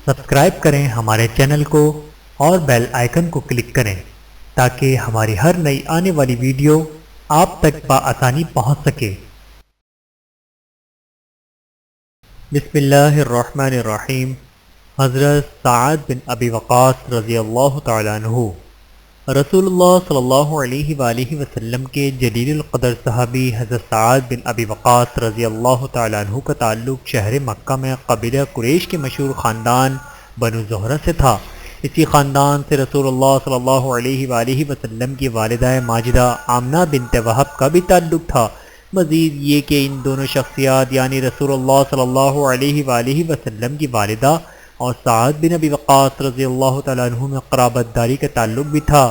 Subscribe کریں ہمارے channel کو اور بیل آئیکن کو کلک کریں تاکہ ہماری ہر نئی آنے والی ویڈیو آپ تک بآسانی پہنچ سکے۔ بسم اللہ الرحمن الرحیم۔ حضرت سعد بن ابی وقاص رضی اللہ تعالیٰ عنہ رسول اللہ صلی اللہ علیہ وآلہ وسلم کے جلیل القدر صحابی حضرت سعد بن ابی وقاص رضی اللہ تعالیٰ عنہ کا تعلق شہر مکہ میں قبیلہ قریش کے مشہور خاندان بنو زہرہ سے تھا۔ اسی خاندان سے رسول اللہ صلی اللہ علیہ وآلہ وسلم کی والدہ ماجدہ آمنہ بنت وہب کا بھی تعلق تھا۔ مزید یہ کہ ان دونوں شخصیات یعنی رسول اللہ صلی اللہ علیہ وآلہ وسلم کی والدہ اور سعد بن ابی وقاص رضی اللہ تعالیٰ عنہ میں قرابت داری کا تعلق بھی تھا۔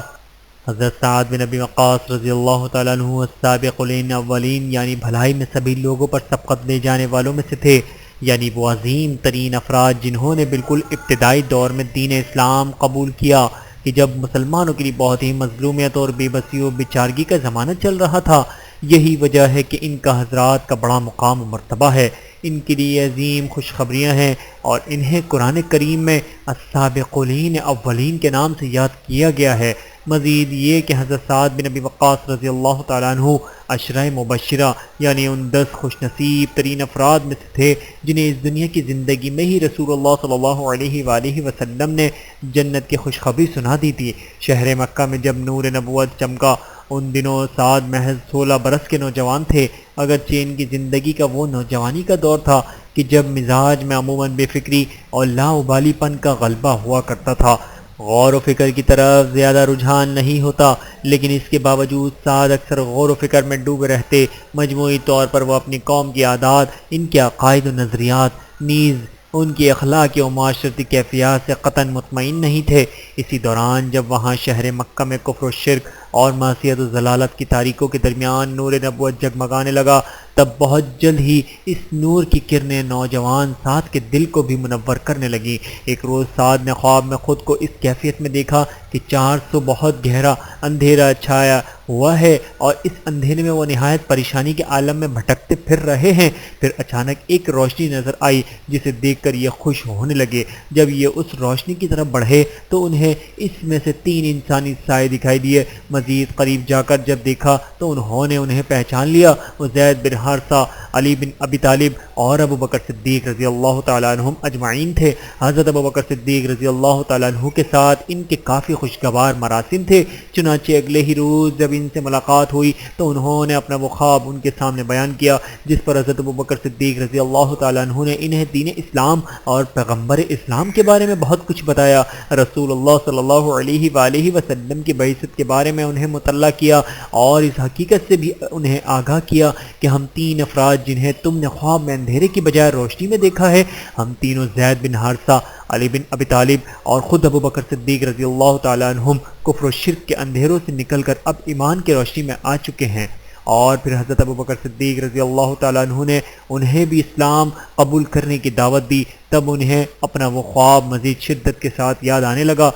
حضرت سعد بن ابی وقاص رضی اللہ تعالیٰ عنہ السابقین اولین یعنی بھلائی میں سبھی لوگوں پر سبقت لے جانے والوں میں سے تھے، یعنی وہ عظیم ترین افراد جنہوں نے بالکل ابتدائی دور میں دین اسلام قبول کیا کہ جب مسلمانوں کے لیے بہت ہی مظلومیت اور بے بسی و بیچارگی کا زمانہ چل رہا تھا۔ یہی وجہ ہے کہ ان کا حضرات کا بڑا مقام و مرتبہ ہے، ان کے لیے عظیم خوشخبریاں ہیں اور انہیں قرآن کریم میں السابقین اولین کے نام سے یاد کیا گیا ہے۔ مزید یہ کہ حضرت سعد بن ابی وقاص رضی اللہ تعالیٰ عنہ عشرہ مبشرہ یعنی ان 10 خوش نصیب ترین افراد میں سے تھے جنہیں اس دنیا کی زندگی میں ہی رسول اللہ صلی اللہ علیہ وآلہ وسلم نے جنت کی خوشخبری سنا دی تھی۔ شہر مکہ میں جب نور نبوت چمکا ان دنوں سعد محض 16 برس کے نوجوان تھے، اگرچہ ان کی زندگی کا وہ نوجوانی کا دور تھا کہ جب مزاج میں عموماً بے فکری اور لاابالی پن کا غلبہ ہوا کرتا تھا، غور و فکر کی طرف زیادہ رجحان نہیں ہوتا، لیکن اس کے باوجود سعد اکثر غور و فکر میں ڈوبے رہتے۔ مجموعی طور پر وہ اپنی قوم کی عادات، ان کے عقائد و نظریات نیز ان کی اخلاقی و معاشرتی کیفیات سے قطعاً مطمئن نہیں تھے۔ اسی دوران جب وہاں شہر مکہ میں کفر و شرک اور معصیت و ضلالت کی تاریکوں کے درمیان نور نبوت جگمگانے لگا، تب بہت جلد ہی اس نور کی کرنیں نوجوان سعد کے دل کو بھی منور کرنے لگیں۔ ایک روز سعد نے خواب میں خود کو اس کیفیت میں دیکھا کہ 400 بہت گہرا اندھیرا چھایا ہوا ہے اور اس اندھیرے میں وہ نہایت پریشانی کے عالم میں بھٹکتے پھر رہے ہیں۔ پھر اچانک ایک روشنی نظر آئی جسے دیکھ کر یہ خوش ہونے لگے۔ جب یہ اس روشنی کی طرف بڑھے تو انہیں اس میں سے 3 انسانی سائے دکھائی دیے۔ مزید قریب جا کر جب دیکھا تو انہوں نے انہیں پہچان لیا۔ وہ زید بن حارثہ، علی بن ابی طالب اور ابو بکر صدیق رضی اللہ تعالیٰ عنہم اجمعین تھے۔ حضرت ابو بکر صدیق رضی اللہ تعالیٰ عنہ کے ساتھ ان کے کافی خوشگوار مراسم تھے، چنانچہ اگلے ہی روز جب ان سے ملاقات ہوئی تو انہوں نے اپنا وہ خواب ان کے سامنے بیان کیا جس پر حضرت ابو بکر صدیق رضی اللہ تعالیٰ عنہ نے انہیں دین اسلام اور پیغمبر اسلام کے بارے میں بہت کچھ بتایا۔ رسول اللہ صلی اللہ علیہ وآلہ وسلم کی بعثت کے بارے میں انہیں مطلع کیا اور اس حقیقت سے بھی انہیں آگاہ کیا کہ ہم 3 افراد جنہیں تم نے خواب میں اندھیرے کی بجائے روشنی میں دیکھا ہے، ہم تینوں زید بن حارثہ، علی بن ابی طالب اور خود ابو بکر صدیق رضی اللہ تعالیٰ عنہم کفر و شرک کے اندھیروں سے نکل کر اب ایمان کی روشنی میں آ چکے ہیں۔ اور پھر حضرت ابو بکر صدیق رضی اللہ تعالیٰ عنہ نے انہیں بھی اسلام قبول کرنے کی دعوت دی۔ تب انہیں اپنا وہ خواب مزید شدت کے ساتھ یاد آنے لگا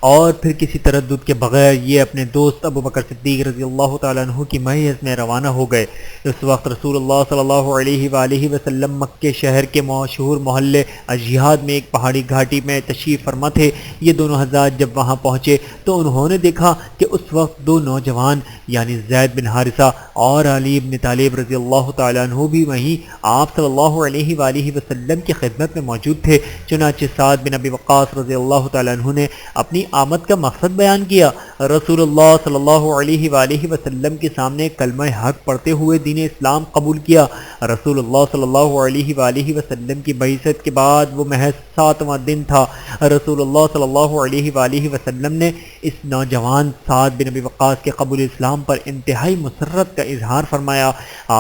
اور پھر کسی تردد کے بغیر یہ اپنے دوست ابو بکر صدیق رضی اللہ تعالیٰ عنہ کی معیت میں روانہ ہو گئے۔ اس وقت رسول اللہ صلی اللہ علیہ وآلہ وسلم مکہ شہر کے مشہور محلے اجیاد میں ایک پہاڑی گھاٹی میں تشریف فرما تھے۔ یہ دونوں حضرات جب وہاں پہنچے تو انہوں نے دیکھا کہ اس وقت 2 نوجوان یعنی زید بن حارثہ اور علی بن طالب رضی اللہ تعالیٰ عنہ بھی وہیں آپ صلی اللہ علیہ وآلہ وسلم کی خدمت میں موجود تھے۔ چنانچہ سعد بن ابی وقاص رضی اللہ تعالیٰ عنہ نے اپنی آمد کا مقصد بیان کیا۔ رسول اللہ صلی اللہ علیہ وآلہ وسلم کے سامنے کلمہ حق پڑھتے ہوئے دین اسلام قبول کیا۔ رسول اللہ صلی اللہ علیہ وآلہ وسلم کی بعثت کے بعد وہ محض 7واں دن تھا۔ رسول اللہ صلی اللہ علیہ وآلہ وسلم نے اس نوجوان سعد بن ابی وقاص کے قبول اسلام پر انتہائی مسرت کا اظہار فرمایا۔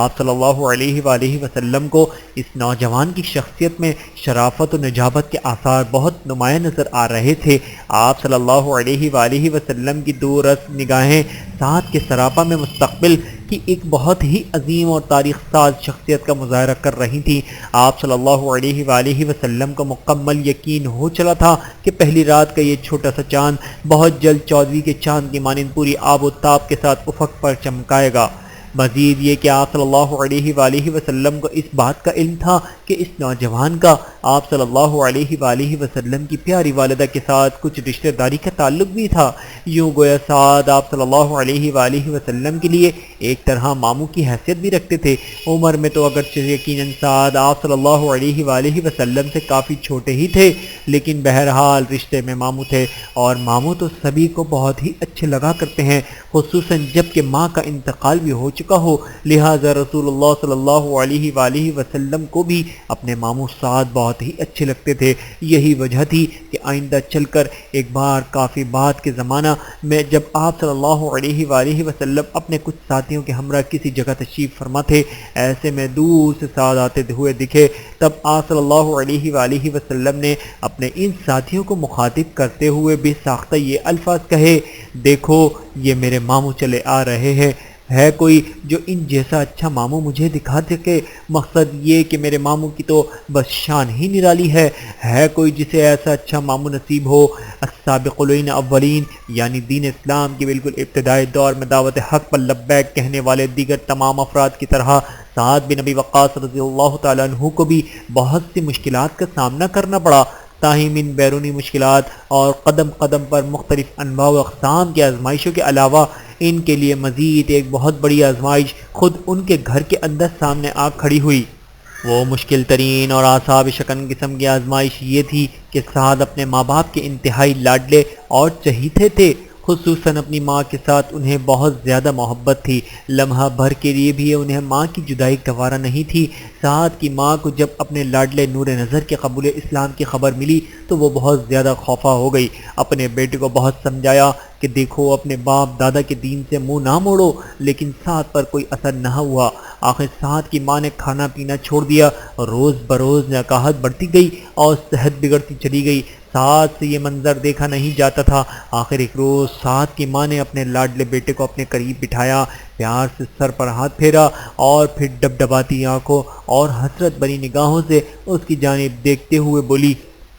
آپ صلی اللہ علیہ وآلہ وسلم کو اس نوجوان کی شخصیت میں شرافت و نجابت کے آثار بہت نمایاں نظر آ رہے تھے۔ آپ صلی اللہ علیہ وآلہ وسلم کی دورس نگاہیں سعد کے سراپا میں مستقبل کی ایک بہت ہی عظیم اور تاریخ ساز شخصیت کا مظاہرہ کر رہی تھیں۔ آپ صلی اللہ علیہ وآلہ وسلم کو مکمل یقین ہو چلا تھا کہ پہلی رات کا یہ چھوٹا سا چاند بہت جلد 14ویں کے چاند کی مانند پوری آب و تاب کے ساتھ افق پر چمکائے گا۔ مزید یہ کہ آپ صلی اللہ علیہ وآلہ وسلم کو اس بات کا علم تھا کہ اس نوجوان کا آپ صلی اللہ علیہ وآلہ وسلم کی پیاری والدہ کے ساتھ کچھ رشتہ داری کا تعلق بھی تھا۔ یوں گویا سعد آپ صلی اللہ علیہ وآلہ وسلم کے لیے ایک طرح ماموں کی حیثیت بھی رکھتے تھے۔ عمر میں تو اگرچہ یقیناً سعد آپ صلی اللہ علیہ وآلہ وسلم سے کافی چھوٹے ہی تھے، لیکن بہرحال رشتے میں ماموں تھے، اور ماموں تو سبھی کو بہت ہی اچھے لگا کرتے ہیں، خصوصاً جب کہ ماں کا انتقال بھی ہو چکا ہو۔ لہٰذا رسول اللہ صلی اللہ علیہ وآلہ وسلم کو بھی اپنے ماموں سعد بہت ہی اچھے لگتے تھے۔ یہی وجہ تھی کہ آئندہ چل کر ایک بار کافی بعد کے زمانہ میں جب آپ صلی اللہ علیہ وآلہ وسلم اپنے کچھ ساتھیوں کے ہمراہ کسی جگہ تشریف فرما تھے، ایسے میں دور سے سعد آتے ہوئے دکھے، تب آپ صلی اللہ علیہ وآلہ وسلم نے اپنے ان ساتھیوں کو مخاطب کرتے ہوئے بے ساختہ یہ الفاظ کہے: دیکھو یہ میرے ماموں چلے آ رہے ہیں، ہے کوئی جو ان جیسا اچھا ماموں مجھے دکھا سکے؟ مقصد یہ کہ میرے ماموں کی تو بس شان ہی نرالی ہے کوئی جسے ایسا اچھا ماموں نصیب ہو؟ السابقین اولین یعنی دین اسلام کے بالکل ابتدائی دور میں دعوت حق پر لبیک کہنے والے دیگر تمام افراد کی طرح سعد بن ابی وقاص رضی اللہ تعالیٰ عنہ کو بھی بہت سی مشکلات کا سامنا کرنا پڑا۔ تاہم ان بیرونی مشکلات اور قدم قدم پر مختلف انواع و اقسام کی آزمائشوں کے علاوہ ان کے لیے مزید ایک بہت بڑی آزمائش خود ان کے گھر کے اندر سامنے آ کھڑی ہوئی۔ وہ مشکل ترین اور اعصاب شکن قسم کی آزمائش یہ تھی کہ سعد اپنے ماں باپ کے انتہائی لاڈلے اور چہیتے تھے، خصوصاً اپنی ماں کے ساتھ انہیں بہت زیادہ محبت تھی، لمحہ بھر کے لیے بھی انہیں ماں کی جدائی گوارا نہیں تھی۔ سعد کی ماں کو جب اپنے لاڈلے نور نظر کے قبول اسلام کی خبر ملی تو وہ بہت زیادہ خوفا ہو گئی، اپنے بیٹے کو بہت سمجھایا کہ دیکھو اپنے باپ دادا کے دین سے منہ نہ موڑو، لیکن سعد پر کوئی اثر نہ ہوا۔ آخر سعد کی ماں نے کھانا پینا چھوڑ دیا، روز بروز نکاحت بڑھتی گئی اور صحت بگڑتی چلی گئی۔ سعد سے یہ منظر دیکھا نہیں جاتا تھا۔ آخر ایک روز سعد کی ماں نے اپنے لاڈلے بیٹے کو اپنے قریب بٹھایا، پیار سے سر پر ہاتھ پھیرا اور پھر ڈبڈباتی آنکھوں اور حسرت بنی نگاہوں سے اس کی جانب دیکھتے ہوئے بولی: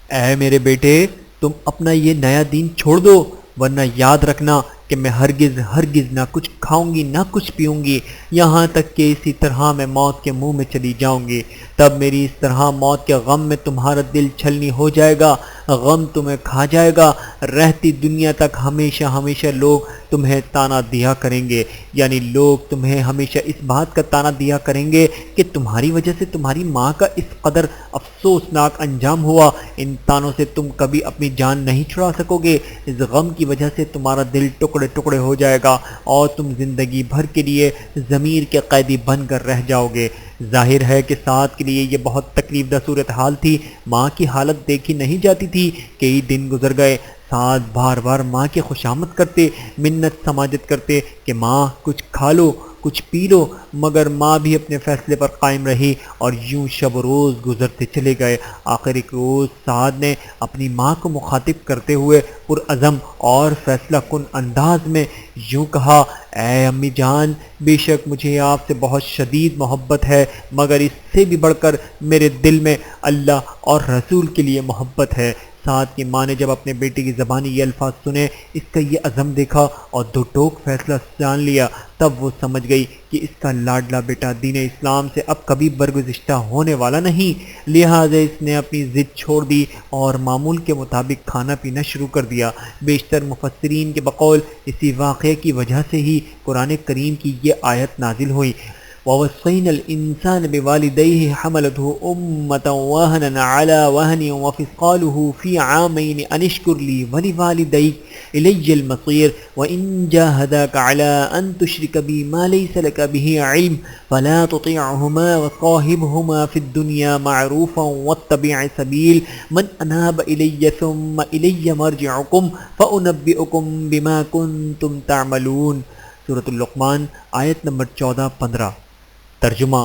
اے میرے بیٹے، تم اپنا یہ نیا دین چھوڑ دو، ورنہ یاد رکھنا کہ میں ہرگز نہ کچھ کھاؤں گی نہ کچھ پیوں گی، یہاں تک کہ اسی طرح میں موت کے منہ میں چلی جاؤں گی۔ تب میری اس طرح موت کے غم میں تمہارا دل چھلنی ہو جائے گا، غم تمہیں کھا جائے گا، رہتی دنیا تک ہمیشہ لوگ تمہیں تانا دیا کریں گے، یعنی لوگ تمہیں ہمیشہ اس بات کا تانا دیا کریں گے کہ تمہاری وجہ سے تمہاری ماں کا اس قدر افسوسناک انجام ہوا۔ ان تانوں سے تم کبھی اپنی جان نہیں چھڑا سکو گے، اس غم کی وجہ سے تمہارا دل ٹکڑے ہو جائے گا اور تم زندگی بھر کے لیے ضمیر کے قیدی بن کر رہ جاؤ گے۔ ظاہر ہے کہ سعد کے لیے یہ بہت تکلیف دہ صورتحال تھی، ماں کی حالت دیکھی نہیں جاتی تھی۔ کئی دن گزر گئے، سعد بار بار ماں کی خوشامد کرتے، منت سماجت کرتے کہ ماں کچھ کھا لو، کچھ پی لو، مگر ماں بھی اپنے فیصلے پر قائم رہی اور یوں شب و روز گزرتے چلے گئے۔ آخر ایک روز سعد نے اپنی ماں کو مخاطب کرتے ہوئے پرعزم اور فیصلہ کن انداز میں یوں کہا: اے امی جان، بے شک مجھے آپ سے بہت شدید محبت ہے، مگر اس سے بھی بڑھ کر میرے دل میں اللہ اور رسول کے لیے محبت ہے۔ سعد کی ماں نے جب اپنے بیٹے کی زبانی یہ الفاظ سنے، اس کا یہ عزم دیکھا اور دو ٹوک فیصلہ جان لیا، تب وہ سمجھ گئی کہ اس کا لاڈلا بیٹا دین اسلام سے اب کبھی برگزشتہ ہونے والا نہیں۔ لہٰذا اس نے اپنی ضد چھوڑ دی اور معمول کے مطابق کھانا پینا شروع کر دیا۔ بیشتر مفسرین کے بقول اسی واقعے کی وجہ سے ہی قرآن کریم کی یہ آیت نازل ہوئی: وَوَصَّيْنَا الْإِنسَانَ بِوَالِدَيْهِ حَمَلَتْهُ أُمَّةً وَهْنًا عَلَى وَهْنٍ وَفِصَالُهُ فِي عَامَيْنِ أَنِ اشْكُرْ لِي وَلِوَالِدَيْكَ إِلَيَّ الْمَصِيرُ وَإِنْ جَاهَدَاكَ عَلَى أَنْ تُشْرِكَ بِي مَا لَيْسَ لَكَ بِهِ عِلْمٌ فَلَا تُطِعْهُمَا وَصَاحِبْهُمَا فِي الدُّنْيَا مَعْرُوفًا وَاتَّبِعْ سَبِيلَ مَنْ أَنَابَ إِلَيَّ ثُمَّ إِلَيَّ مَرْجِعُكُمْ فَأُنَبِّئُكُم بِمَا كُنتُمْ تَعْمَلُونَ۔ سورۃ اللقمان آیت نمبر 14-15۔ ترجمہ: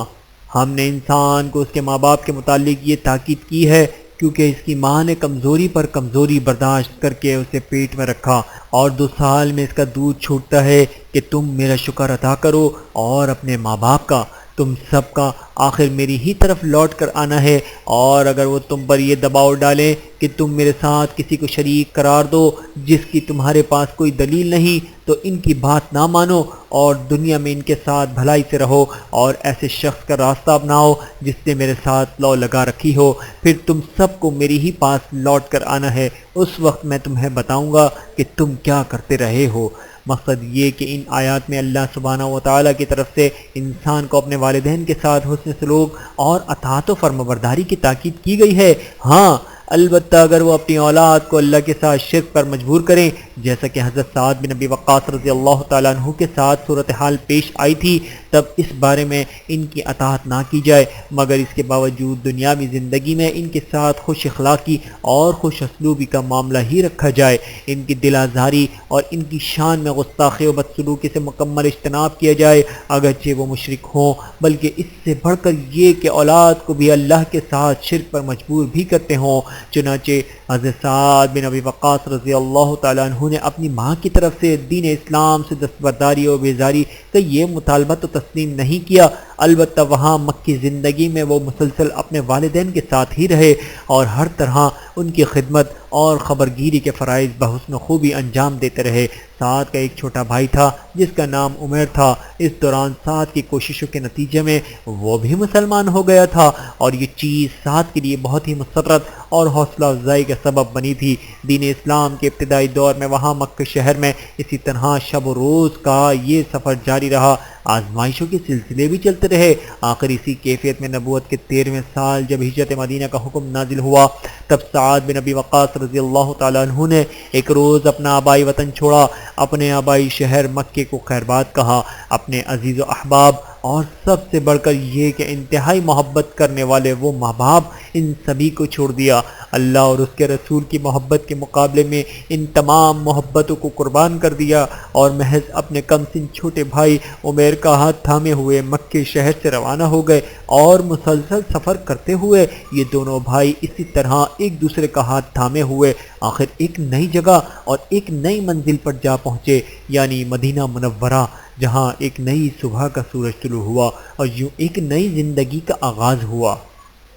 ہم نے انسان کو اس کے ماں باپ کے متعلق یہ تاکید کی ہے کیونکہ اس کی ماں نے کمزوری پر کمزوری برداشت کر کے اسے پیٹ میں رکھا، اور 2 سال میں اس کا دودھ چھوٹتا ہے کہ تم میرا شکر ادا کرو اور اپنے ماں باپ کا۔ تم سب کا آخر میری ہی طرف لوٹ کر آنا ہے، اور اگر وہ تم پر یہ دباؤ ڈالیں کہ تم میرے ساتھ کسی کو شریک قرار دو جس کی تمہارے پاس کوئی دلیل نہیں، تو ان کی بات نہ مانو اور دنیا میں ان کے ساتھ بھلائی سے رہو، اور ایسے شخص کا راستہ اپناؤ جس نے میرے ساتھ لو لگا رکھی ہو، پھر تم سب کو میری ہی پاس لوٹ کر آنا ہے، اس وقت میں تمہیں بتاؤں گا کہ تم کیا کرتے رہے ہو۔ مقصد یہ کہ ان آیات میں اللہ سبحانہ و تعالیٰ کی طرف سے انسان کو اپنے والدین کے ساتھ حسن سلوک اور اطاعت و فرمانبرداری کی تاکید کی گئی ہے۔ ہاں البتہ اگر وہ اپنی اولاد کو اللہ کے ساتھ شرک پر مجبور کریں، جیسا کہ حضرت سعد بن ابی وقاص رضی اللہ تعالیٰ عنہ کے ساتھ صورتحال پیش آئی تھی، تب اس بارے میں ان کی اطاعت نہ کی جائے، مگر اس کے باوجود دنیاوی زندگی میں ان کے ساتھ خوش اخلاقی اور خوش اسلوبی کا معاملہ ہی رکھا جائے، ان کی دل آزاری اور ان کی شان میں گستاخی و بدسلوکی سے مکمل اجتناب کیا جائے، اگرچہ وہ مشرک ہوں، بلکہ اس سے بڑھ کر یہ کہ اولاد کو بھی اللہ کے ساتھ شرک پر مجبور بھی کرتے ہوں۔ چنانچہ حضرت سعد بن ابی وقاص رضی اللہ تعالیٰ عنہ نے اپنی ماں کی طرف سے دین اسلام سے دستبرداری اور بیزاری کا یہ مطالبہ تو تسلیم نہیں کیا، البتہ وہاں مکی زندگی میں وہ مسلسل اپنے والدین کے ساتھ ہی رہے اور ہر طرح ان کی خدمت اور خبرگیری کے فرائض بحسن خوبی انجام دیتے رہے۔ سعد کا ایک چھوٹا بھائی تھا جس کا نام عمیر تھا، اس دوران سعد کی کوششوں کے نتیجے میں وہ بھی مسلمان ہو گیا تھا، اور یہ چیز سعد کے لیے بہت ہی مسرت اور حوصلہ افزائی کا سبب بنی تھی۔ دین اسلام کے ابتدائی دور میں وہاں مکہ شہر میں اسی طرح شب و روز کا یہ سفر جاری رہا، آزمائشوں کے سلسلے بھی چلتے رہے۔ آخر اسی کیفیت میں نبوت کے 13ویں سال جب ہجرت مدینہ کا حکم نازل ہوا، تب سعد بن ابی وقاص رضی اللہ تعالیٰ عنہ نے ایک روز اپنا آبائی وطن چھوڑا، اپنے آبائی شہر مکے کو خیر باد کہا، اپنے عزیز و احباب اور سب سے بڑھ کر یہ کہ انتہائی محبت کرنے والے وہ ماں باپ، ان سبھی کو چھوڑ دیا۔ اللہ اور اس کے رسول کی محبت کے مقابلے میں ان تمام محبتوں کو قربان کر دیا، اور محض اپنے کم سن چھوٹے بھائی عمیر کا ہاتھ تھامے ہوئے مکے شہر سے روانہ ہو گئے، اور مسلسل سفر کرتے ہوئے یہ دونوں بھائی اسی طرح ایک دوسرے کا ہاتھ تھامے ہوئے آخر ایک نئی جگہ اور ایک نئی منزل پر جا پہنچے، یعنی مدینہ منورہ، جہاں ایک نئی صبح کا سورج طلوع ہوا اور یوں ایک نئی زندگی کا آغاز ہوا۔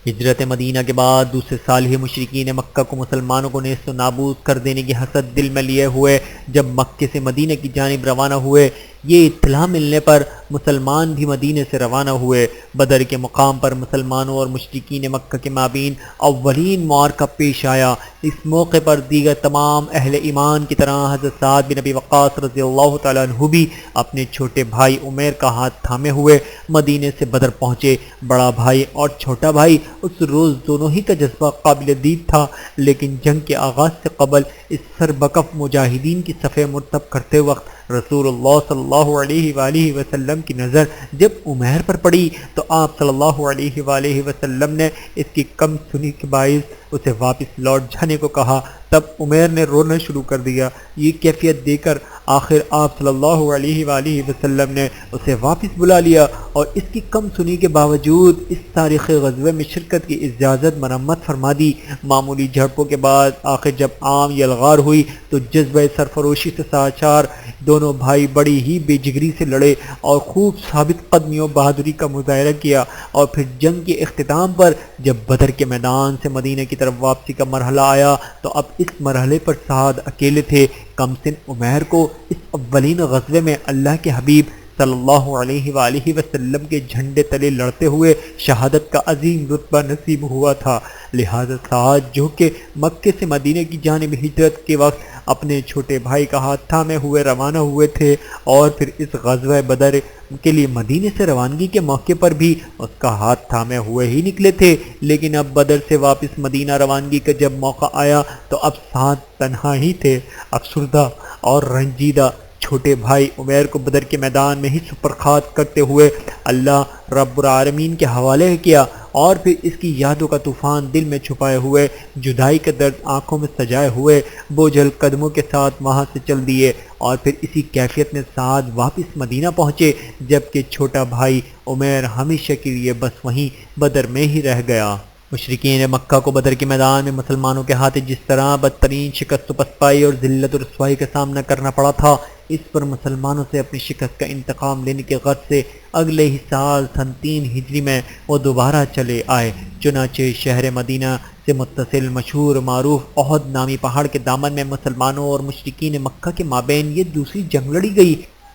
ہجرت مدینہ کے بعد دوسرے سال ہی مشرکین مکہ کو مسلمانوں کو نیست و نابود کر دینے کی حسد دل میں لیے ہوئے جب مکے سے مدینہ کی جانب روانہ ہوئے، یہ اطلاع ملنے پر مسلمان بھی مدینے سے روانہ ہوئے۔ بدر کے مقام پر مسلمانوں اور مشرکین مکہ کے مابین اولین معرکہ پیش آیا۔ اس موقع پر دیگر تمام اہل ایمان کی طرح حضرت سعد بن ابی وقاص رضی اللہ تعالیٰ عنہ بھی اپنے چھوٹے بھائی عمیر کا ہاتھ تھامے ہوئے مدینے سے بدر پہنچے۔ بڑا بھائی اور چھوٹا بھائی اس روز دونوں ہی کا جذبہ قابل دید تھا، لیکن جنگ کے آغاز سے قبل اس سربکف مجاہدین کی صفیں مرتب کرتے وقت رسول اللہ صلی اللہ علیہ وآلہ وسلم کی نظر جب عمیر پر پڑی تو آپ صلی اللہ علیہ وآلہ وسلم نے اس کی کم سنی کے باعث اسے واپس لوٹ جانے کو کہا۔ تب عمیر نے رونا شروع کر دیا۔ یہ کیفیت دے کر آخر آپ صلی اللہ علیہ وآلہ وسلم نے اسے واپس بلا لیا، اور اس کی کم سنی کے باوجود اس تاریخی غزوے میں شرکت کی اجازت مرمت فرما دی۔ معمولی جھڑپوں کے بعد آخر جب عام یلغار ہوئی تو جذبہ سرفروشی سے ساچار دونوں بھائی بڑی ہی بے جگری سے لڑے اور خوب ثابت قدمی و بہادری کا مظاہرہ کیا، اور پھر جنگ کے اختتام پر جب بدر کے میدان سے مدینہ کی طرف واپسی کا مرحلہ آیا تو اب اس مرحلے پر سعد اکیلے تھے۔ کم سن عمیر کو اس اولین غزوے میں اللہ کے حبیب صلی اللہ علیہ وآلہ وسلم کے جھنڈے تلے لڑتے ہوئے شہادت کا عظیم رتبہ نصیب ہوا تھا، لہذا سعد جو کہ مکے سے مدینہ کی جانب ہجرت کے وقت اپنے چھوٹے بھائی کا ہاتھ تھامے ہوئے روانہ ہوئے تھے، اور پھر اس غزوہ بدر کے لیے مدینے سے روانگی کے موقع پر بھی اس کا ہاتھ تھامے ہوئے ہی نکلے تھے، لیکن اب بدر سے واپس مدینہ روانگی کا جب موقع آیا تو اب سعد تنہا ہی تھے۔ افسردہ اور رنجیدہ چھوٹے بھائی عمیر کو بدر کے میدان میں ہی سپرخاط کرتے ہوئے اللہ رب العالمین کے حوالے کیا، اور پھر اس کی یادوں کا طوفان دل میں چھپائے ہوئے، جدائی کا درد آنکھوں میں سجائے ہوئے بوجھل قدموں کے ساتھ وہاں سے چل دیے، اور پھر اسی کیفیت میں سعد واپس مدینہ پہنچے، جبکہ چھوٹا بھائی عمیر ہمیشہ کے لیے بس وہیں بدر میں ہی رہ گیا۔ مشرکین مکہ کو بدر کے میدان میں مسلمانوں کے ہاتھ جس طرح بدترین شکست و پسپائی اور ذلت و رسوائی کا سامنا کرنا پڑا تھا، اس پر مسلمانوں سے اپنی شکست کا انتقام لینے کے غرض سے اگلے ہی سال سن 3 ہجری میں وہ دوبارہ چلے آئے۔ چنانچہ شہر مدینہ سے متصل مشہور معروف احد نامی پہاڑ کے دامن میں مسلمانوں اور مشرکین مکہ کے مابین یہ دوسری جنگ لڑی گئی۔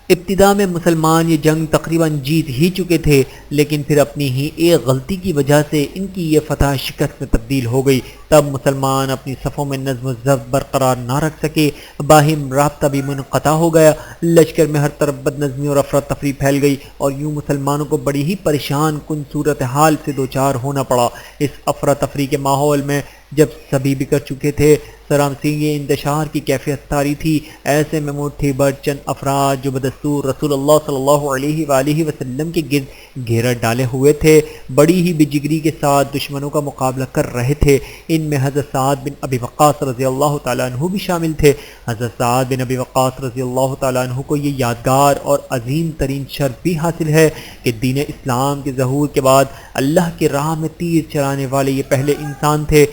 ابتدا میں مسلمان یہ جنگ تقریباً جیت ہی چکے تھے، لیکن پھر اپنی ہی ایک غلطی کی وجہ سے ان کی یہ فتح شکست میں تبدیل ہو گئی۔ تب مسلمان اپنی صفوں میں نظم و ضبط برقرار نہ رکھ سکے، باہم رابطہ بھی منقطع ہو گیا، لشکر میں ہر طرف بد نظمی اور افراتفری پھیل گئی، اور یوں مسلمانوں کو بڑی ہی پریشان کن صورتحال سے دوچار ہونا پڑا۔ اس افراتفری کے ماحول میں جب سبھی بکھر چکے تھے، سراسری انتشار کی کیفیت طاری تھی، ایسے میں مٹھی بھر چند افراد جو بدستور رسول اللہ صلی اللہ علیہ وآلہ وسلم کے گرد گھیرا ڈالے ہوئے تھے، بڑی ہی بے جگری کے ساتھ دشمنوں کا مقابلہ کر رہے تھے۔ ان میں حضرت سعد بن ابی وقاص رضی اللہ تعالیٰ عنہ بھی شامل تھے۔ حضرت سعد بن ابی وقاص رضی اللہ تعالیٰ عنہ کو یہ یادگار اور عظیم ترین شرف بھی حاصل ہے کہ دین اسلام کے ظہور کے بعد اللہ کی راہ میں تیر چلانے والے یہ پہلے انسان تھے۔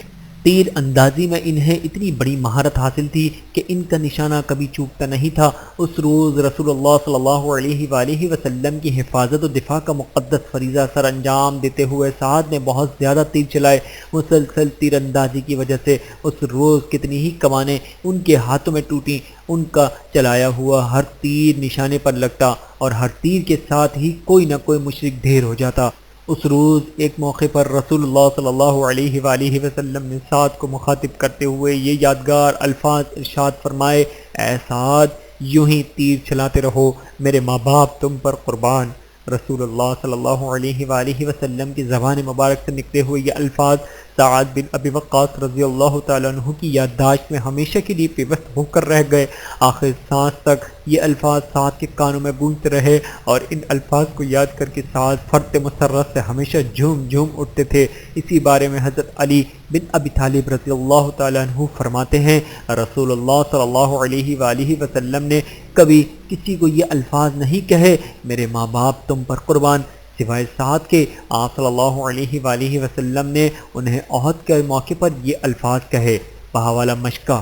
تیر اندازی میں انہیں اتنی بڑی مہارت حاصل تھی کہ ان کا نشانہ کبھی چوکتا نہیں تھا۔ اس روز رسول اللہ صلی اللہ علیہ وآلہ وسلم کی حفاظت و دفاع کا مقدس فریضہ سر انجام دیتے ہوئے سعد نے بہت زیادہ تیر چلائے۔ مسلسل تیر اندازی کی وجہ سے اس روز کتنی ہی کمانیں ان کے ہاتھوں میں ٹوٹیں۔ ان کا چلایا ہوا ہر تیر نشانے پر لگتا اور ہر تیر کے ساتھ ہی کوئی نہ کوئی مشرک ڈھیر ہو جاتا۔ اس روز ایک موقع پر رسول اللہ صلی اللہ علیہ وآلہ وسلم نے سعد کو مخاطب کرتے ہوئے یہ یادگار الفاظ ارشاد فرمائے: اے سعد، یوں ہی تیر چلاتے رہو، میرے ماں باپ تم پر قربان۔ رسول اللہ صلی اللہ علیہ وآلہ وسلم کی زبان مبارک سے نکلے ہوئے یہ الفاظ سعد بن ابی وقاص رضی اللہ تعالیٰ عنہ کی یادداشت میں ہمیشہ کے لیے پیوست ہو کر رہ گئے۔ آخر سانس تک یہ الفاظ سعد کے کانوں میں گونجتے رہے، اور ان الفاظ کو یاد کر کے سعد فرط مسرت سے ہمیشہ جھوم جھوم اٹھتے تھے۔ اسی بارے میں حضرت علی بن ابی طالب رضی اللہ تعالیٰ عنہ فرماتے ہیں، رسول اللہ صلی اللہ علیہ وآلہ وسلم نے کبھی کسی کو یہ الفاظ نہیں کہے: میرے ماں باپ تم پر قربان، سوائے سعد کے۔ آپ صلی اللہ علیہ وآلہ وسلم نے انہیں احد کے موقع پر یہ الفاظ کہے۔ بہاولہ مشکہ۔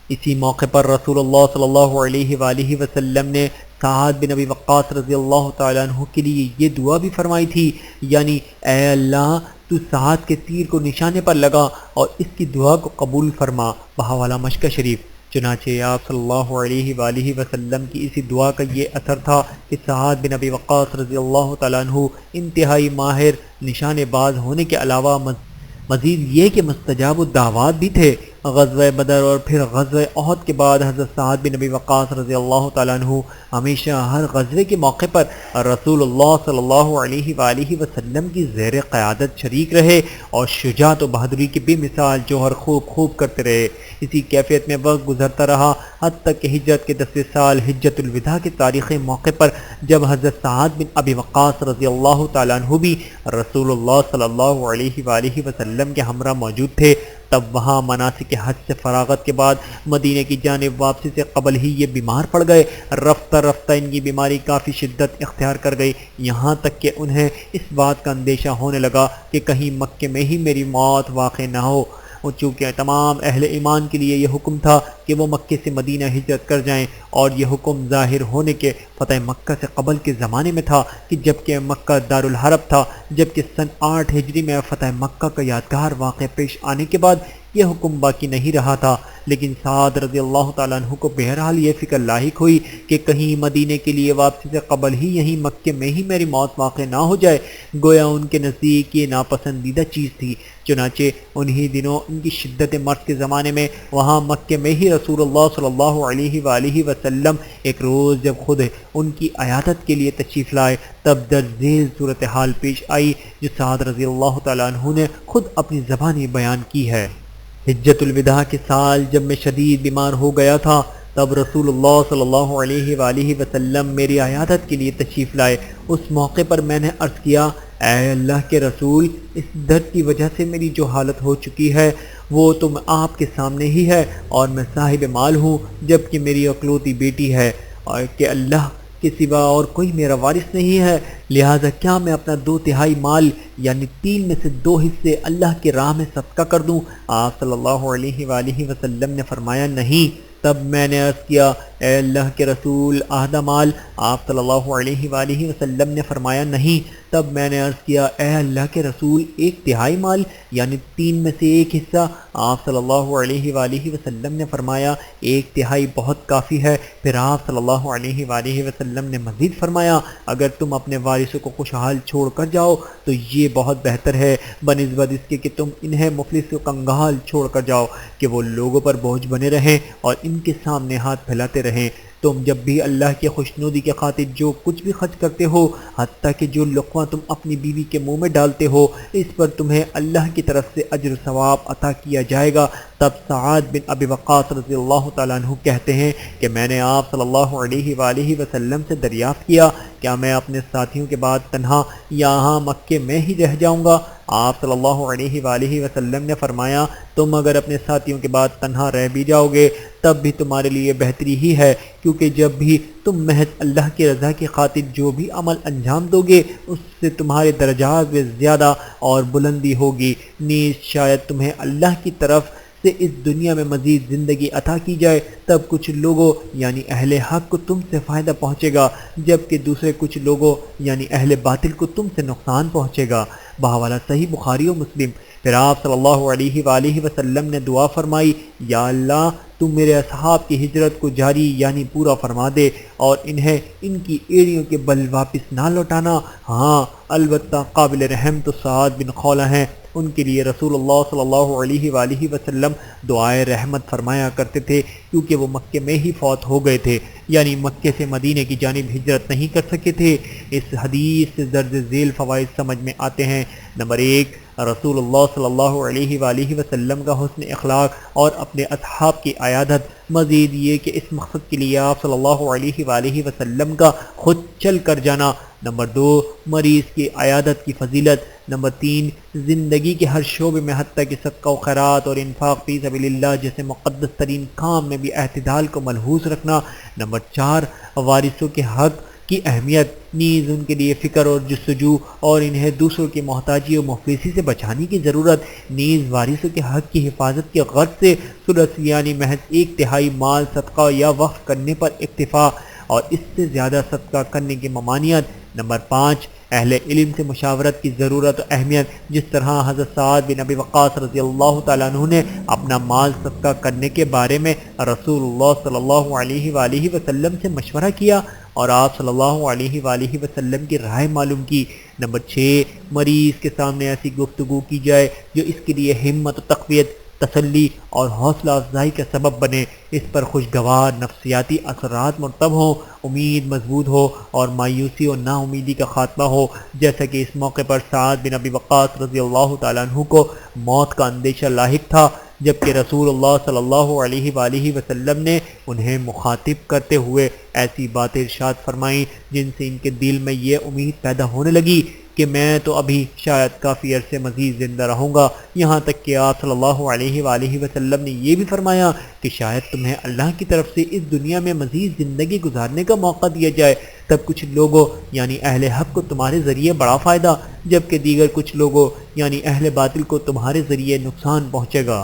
اسی موقع پر رسول اللہ صلی اللہ علیہ وآلہ وسلم نے سعد بن ابی وقاص رضی اللہ تعالیٰ عنہ کے لیے یہ دعا بھی فرمائی تھی، یعنی اے اللہ، تو سعد کے تیر کو نشانے پر لگا اور اس کی دعا کو قبول فرما۔ بہاولہ مشکہ شریف۔ چنانچہ آپ صلی اللہ علیہ وآلہ وسلم کی اسی دعا کا یہ اثر تھا کہ سعد بن ابی وقاص رضی اللہ تعالیٰ عنہ انتہائی ماہر نشانے باز ہونے کے علاوہ مزید یہ کہ مستجاب الدعوات بھی تھے۔ غزوہ بدر اور پھر غزوہ احد کے بعد حضرت سعد بن ابی وقاص رضی اللہ تعالیٰ عنہ ہمیشہ ہر غزوے کے موقع پر رسول اللہ صلی اللہ علیہ وآلہ وسلم کی زیر قیادت شریک رہے اور شجاعت و بہادری کی بے مثال جوہر خوب کرتے رہے۔ اسی کیفیت میں وقت گزرتا رہا، حتیٰ کہ ہجرت کے 10ویں سال حجۃ الوداع کے تاریخی موقع پر جب حضرت سعد بن ابی وقاص رضی اللہ تعالیٰ عنہ بھی رسول اللہ صلی اللہ علیہ وآلہ وسلم کے ہمراہ موجود تھے، تب وہاں مناسک حج سے فراغت کے بعد مدینے کی جانب واپسی سے قبل ہی یہ بیمار پڑ گئے۔ رفتہ رفتہ ان کی بیماری کافی شدت اختیار کر گئی، یہاں تک کہ انہیں اس بات کا اندیشہ ہونے لگا کہ کہیں مکے میں ہی میری موت واقع نہ ہو۔ چونکہ تمام اہل ایمان کے لیے یہ حکم تھا کہ وہ مکے سے مدینہ ہجرت کر جائیں، اور یہ حکم ظاہر ہونے کے فتح مکہ سے قبل کے زمانے میں تھا کہ جبکہ مکہ دارالحرب تھا، جبکہ سن 8 ہجری میں فتح مکہ کا یادگار واقعہ پیش آنے کے بعد یہ حکم باقی نہیں رہا تھا۔ لیکن سعد رضی اللہ تعالیٰ عنہ کو بہرحال یہ فکر لاحق ہوئی کہ کہیں مدینے کے لیے واپسی سے قبل ہی یہیں مکے میں ہی میری موت واقع نہ ہو جائے، گویا ان کے نزدیک یہ ناپسندیدہ چیز تھی۔ چنانچہ انہی دنوں ان کی شدت مرض کے زمانے میں وہاں مکے میں ہی رسول اللہ صلی اللہ علیہ وآلہ وسلم ایک روز جب خود ان کی عیادت کے لیے تشریف لائے، تب درج ذیل صورتحال پیش آئی جو سعد رضی اللہ تعالیٰ عنہ نے خود اپنی زبانی بیان کی ہے۔ حجۃ الوداع کے سال جب میں شدید بیمار ہو گیا تھا، تب رسول اللہ صلی اللہ علیہ وآلہ وسلم میری عیادت کے لیے تشریف لائے۔ اس موقع پر میں نے عرض کیا: اے اللہ کے رسول، اس درد کی وجہ سے میری جو حالت ہو چکی ہے وہ تم آپ کے سامنے ہی ہے، اور میں صاحب مال ہوں جبکہ میری اکلوتی بیٹی ہے، اور کہ اللہ کے سوا اور کوئی میرا وارث نہیں ہے۔ لہٰذا کیا میں اپنا 2/3 مال یعنی 3 میں سے 2 حصے اللہ کی راہ میں صدقہ کر دوں؟ آپ صلی اللہ علیہ وآلہ وسلم نے فرمایا نہیں۔ تب میں نے عرض کیا اے اللہ کے رسول آدھا مال؟ آپ صلی اللہ علیہ وآلہ وسلم نے فرمایا نہیں۔ تب میں نے عرض کیا اے اللہ کے رسول 1/3 مال یعنی 3 میں سے 1 حصہ؟ آپ صلی اللہ علیہ وآلہ وسلم نے فرمایا 1/3 بہت کافی ہے۔ پھر آپ صلی اللہ علیہ وآلہ وسلم نے مزید فرمایا اگر تم اپنے وارثوں کو خوشحال چھوڑ کر جاؤ تو یہ بہت بہتر ہے بنسبت اس کے کہ تم انہیں مفلس و کنگال چھوڑ کر جاؤ کہ وہ لوگوں پر بوجھ بنے رہیں اور ان کے سامنے ہاتھ پھیلاتے رہیں۔ تم جب بھی اللہ کے خوشنودی کے خاطر جو کچھ بھی خرچ کرتے ہو، حتیٰ کہ جو لقمہ تم اپنی بیوی کے منہ میں ڈالتے ہو، اس پر تمہیں اللہ کی طرف سے اجر و ثواب عطا کیا جائے گا۔ تب سعد بن ابی وقاص رضی اللہ تعالیٰ عنہ کہتے ہیں کہ میں نے آپ صلی اللہ علیہ وآلہ وسلم سے دریافت کیا کیا میں اپنے ساتھیوں کے بعد تنہا یہاں مکے میں ہی رہ جاؤں گا؟ آپ صلی اللہ علیہ وآلہ وسلم نے فرمایا تم اگر اپنے ساتھیوں کے بعد تنہا رہ بھی جاؤ گے تب بھی تمہارے لیے بہتری ہی ہے، کیونکہ جب بھی تم محض اللہ کی رضا کی خاطر جو بھی عمل انجام دو گے اس سے تمہارے درجات میں زیادہ اور بلندی ہوگی۔ نیز شاید تمہیں اللہ کی طرف سے اس دنیا میں مزید زندگی عطا کی جائے، تب کچھ لوگوں یعنی اہل حق کو تم سے فائدہ پہنچے گا جبکہ دوسرے کچھ لوگوں یعنی اہل باطل کو تم سے نقصان پہنچے گا۔ بحوالہ صحیح بخاری و مسلم۔ پھر آپ صلی اللہ علیہ وآلہ وسلم نے دعا فرمائی یا اللہ تو میرے اصحاب کی ہجرت کو جاری یعنی پورا فرما دے اور انہیں ان کی ایڑیوں کے بل واپس نہ لوٹانا۔ ہاں البتہ قابل رحم تو سعد بن خولہ ہیں، ان کے لیے رسول اللہ صلی اللہ علیہ وآلہ وسلم دعائے رحمت فرمایا کرتے تھے کیونکہ وہ مکے میں ہی فوت ہو گئے تھے، یعنی مکے سے مدینے کی جانب ہجرت نہیں کر سکے تھے۔ اس حدیث سے درج ذیل فوائد سمجھ میں آتے ہیں۔ نمبر 1، رسول اللہ صلی اللہ علیہ وآلہ وسلم کا حسن اخلاق اور اپنے اصحاب کی عیادت، مزید یہ کہ اس مقصد کے لیے آپ صلی اللہ علیہ وآلہ وسلم کا خود چل کر جانا۔ نمبر 2، مریض کی عیادت کی فضیلت۔ نمبر 3، زندگی کے ہر شعبے میں حتیٰ کہ صدقہ و خیرات اور انفاق فی سبیل اللہ جیسے مقدس ترین کام میں بھی اعتدال کو ملحوظ رکھنا۔ نمبر 4، وارثوں کے حق کی اہمیت، نیز ان کے لیے فکر اور جستجو اور انہیں دوسروں کی محتاجی اور مفلسی سے بچانے کی ضرورت، نیز وارثوں کے حق کی حفاظت کے غرض سے ثلث یعنی محض 1/3 مال صدقہ یا وقف کرنے پر اکتفا اور اس سے زیادہ صدقہ کرنے کی ممانعت۔ نمبر 5، اہل علم سے مشاورت کی ضرورت و اہمیت، جس طرح حضرت سعد بن ابی وقاص رضی اللہ تعالیٰ عنہ نے اپنا مال صدقہ کرنے کے بارے میں رسول اللہ صلی اللہ علیہ وآلہ وسلم سے مشورہ کیا اور آپ صلی اللہ علیہ وآلہ وسلم کی رائے معلوم کی۔ نمبر 6، مریض کے سامنے ایسی گفتگو کی جائے جو اس کے لیے ہمت و تقویت، تسلی اور حوصلہ افزائی کا سبب بنے، اس پر خوشگوار نفسیاتی اثرات مرتب ہوں، امید مضبوط ہو اور مایوسی اور نا امیدی کا خاتمہ ہو، جیسا کہ اس موقع پر سعد بن ابی وقاص رضی اللہ تعالیٰ عنہ کو موت کا اندیشہ لاحق تھا، جبکہ رسول اللہ صلی اللہ علیہ وآلہ وسلم نے انہیں مخاطب کرتے ہوئے ایسی باتیں ارشاد فرمائیں جن سے ان کے دل میں یہ امید پیدا ہونے لگی کہ میں تو ابھی شاید کافی عرصے مزید زندہ رہوں گا، یہاں تک کہ آپ صلی اللہ علیہ وآلہ وسلم نے یہ بھی فرمایا کہ شاید تمہیں اللہ کی طرف سے اس دنیا میں مزید زندگی گزارنے کا موقع دیا جائے، تب کچھ لوگوں یعنی اہل حق کو تمہارے ذریعے بڑا فائدہ جبکہ دیگر کچھ لوگوں یعنی اہل باطل کو تمہارے ذریعے نقصان پہنچے گا۔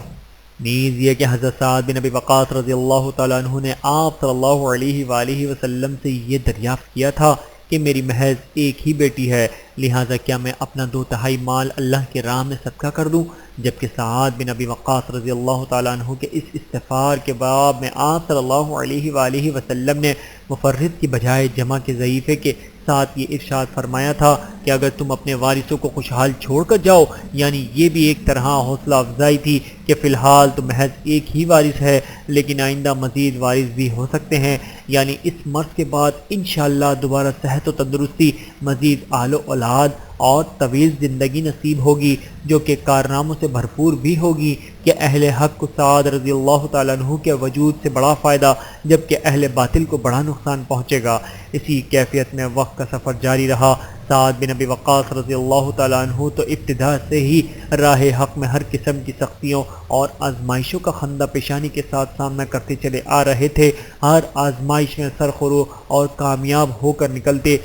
نیز یہ کہ حضرت سعد بن ابی وقاص رضی اللہ تعالیٰ عنہ نے آپ صلی اللہ علیہ وآلہ وسلم سے یہ دریافت کیا تھا کہ میری محض ایک ہی بیٹی ہے، لہٰذا کیا میں اپنا 2/3 مال اللہ کے راہ میں صدقہ کر دوں؟ جبکہ سعد بن ابی وقاص رضی اللہ تعالیٰ عنہ کے اس استفسار کے باب میں آپ صلی اللہ علیہ وآلہ وسلم نے مفرد کی بجائے جمع کے ضعیفے کے ساتھ یہ ارشاد فرمایا تھا کہ اگر تم اپنے وارثوں کو خوشحال چھوڑ کر جاؤ، یعنی یہ بھی ایک طرح حوصلہ افزائی تھی کہ فی الحال تو محض ایک ہی وارث ہے لیکن آئندہ مزید وارث بھی ہو سکتے ہیں، یعنی اس مرض کے بعد انشاءاللہ دوبارہ صحت و تندرستی، مزید اہل و اولاد اور طویل زندگی نصیب ہوگی جو کہ کارناموں سے بھرپور بھی ہوگی کہ اہل حق کو سعد رضی اللہ تعالیٰ عنہ کے وجود سے بڑا فائدہ جبکہ اہل باطل کو بڑا نقصان پہنچے گا۔ اسی کیفیت میں وقت کا سفر جاری رہا۔ سعد بن ابی وقاص رضی اللہ تعالیٰ عنہ تو ابتدا سے ہی راہ حق میں ہر قسم کی سختیوں اور آزمائشوں کا خندہ پیشانی کے ساتھ سامنا کرتے چلے آ رہے تھے، ہر آزمائش میں سرخرو اور کامیاب ہو کر نکلتے،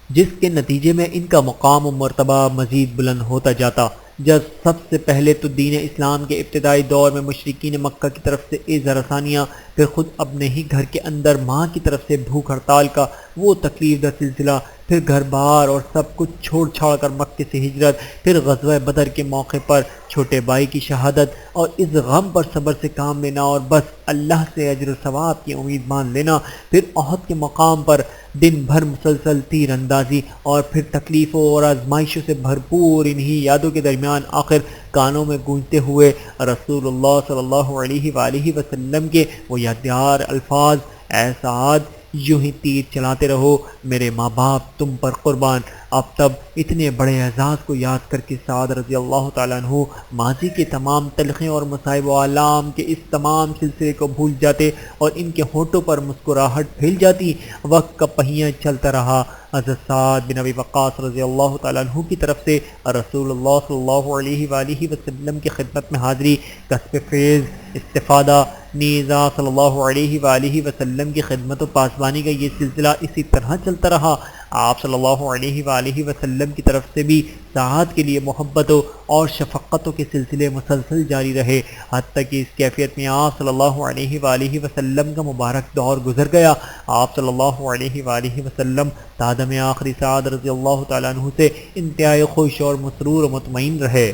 جس کے نتیجے میں ان کا مقام و مرتبہ مزید بلند ہوتا جاتا۔ جب سب سے پہلے تو دین اسلام کے ابتدائی دور میں مشرکین مکہ کی طرف سے ایذا رسانیاں، پھر خود اپنے ہی گھر کے اندر ماں کی طرف سے بھوک ہڑتال کا وہ تکلیف دہ سلسلہ، پھر گھر بار اور سب کچھ چھوڑ چھاڑ کر مکے سے ہجرت، پھر غزوہ بدر کے موقع پر چھوٹے بھائی کی شہادت، اور اس غم پر صبر سے کام لینا اور بس اللہ سے اجر و ثواب کی امید مان لینا، پھر احد کے مقام پر دن بھر مسلسل تیر اندازی، اور پھر تکلیفوں اور آزمائشوں سے بھرپور انہی یادوں کے درمیان آخر کانوں میں گونجتے ہوئے رسول اللہ صلی اللہ علیہ وآلہ وسلم کے وہ یادگار الفاظ، اے سعد یوں ہی تیر چلاتے رہو، میرے ماں باپ تم پر قربان۔ اب تب اتنے بڑے اعزاز کو یاد کر کے سعد رضی اللہ تعالیٰ عنہ ماضی کے تمام تلخیں اور مصائب و آلام کے اس تمام سلسلے کو بھول جاتے اور ان کے ہونٹوں پر مسکراہٹ پھیل جاتی۔ وقت کا پہیہ چلتا رہا۔ حضرت سعد بن ابی وقاص رضی اللہ تعالیٰ عنہ کی طرف سے رسول اللہ صلی اللہ علیہ وآلہ وسلم کی خدمت میں حاضری، کسب فیض، استفادہ، نیز آپ صلی اللہ علیہ وآلہ وسلم کی خدمت و پاسبانی کا یہ سلسلہ اسی طرح چلتا رہا۔ آپ صلی اللہ علیہ وآلہ وسلم کی طرف سے بھی سعد کے لیے محبتوں اور شفقتوں کے سلسلے مسلسل جاری رہے، حتیٰ کہ اس کیفیت میں آپ صلی اللہ علیہ وآلہ وسلم کا مبارک دور گزر گیا۔ آپ صلی اللہ علیہ وآلہ وسلم تادم آخری سعد رضی اللہ تعالیٰ عنہ سے انتہائی خوش اور مسرور و مطمئن رہے۔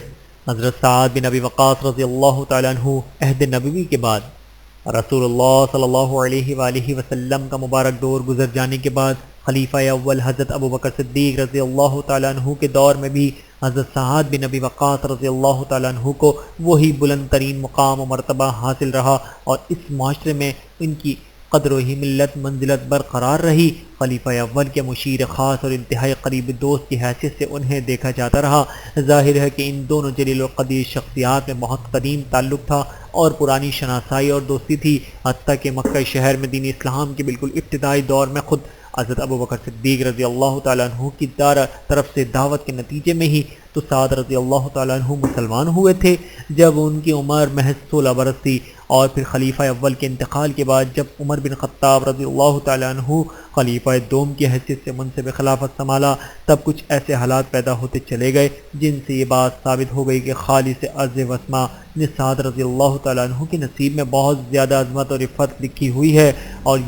حضرت سعد بن ابی وقاص رضی اللہ تعالیٰ عنہ عہد نبوی کے بعد رسول اللہ صلی اللہ علیہ وآلہ وسلم کا مبارک دور گزر جانے کے بعد خلیفہ اول حضرت ابوبکر صدیق رضی اللہ تعالیٰ عنہ کے دور میں بھی حضرت سعد بن ابی وقاص رضی اللہ تعالیٰ عنہ کو وہی بلند ترین مقام و مرتبہ حاصل رہا اور اس معاشرے میں ان کی قدر و ملت منزلت برقرار رہی۔ خلیفہ اول کے مشیر خاص اور انتہائی قریب دوست کی حیثیت سے انہیں دیکھا جاتا رہا۔ ظاہر ہے کہ ان دونوں جلیل القدر شخصیات میں بہت قدیم تعلق تھا اور پرانی شناسائی اور دوستی تھی، حتیٰ کہ مکہ شہر میں دین اسلام کے بالکل ابتدائی دور میں خود حضرت ابوبکر صدیق رضی اللہ تعالیٰ عنہ کی طرف سے دعوت کے نتیجے میں ہی تو سعد رضی اللہ تعالیٰ عنہ مسلمان ہوئے تھے جب ان کی عمر محض 16 برس تھی، اور پھر خلیفہ اول کے انتقال کے بعد جب عمر بن خطاب رضی اللہ تعالیٰ عنہ خلیفہ دوم کی حیثیت سے منصب خلافت سنبھالا، تب کچھ ایسے حالات پیدا ہوتے چلے گئے جن سے یہ بات ثابت ہو گئی کہ خالص عرض وسمہ نے سعد رضی اللہ تعالیٰ عنہ کے نصیب میں بہت زیادہ عظمت اور عفت لکھی ہوئی ہے، اور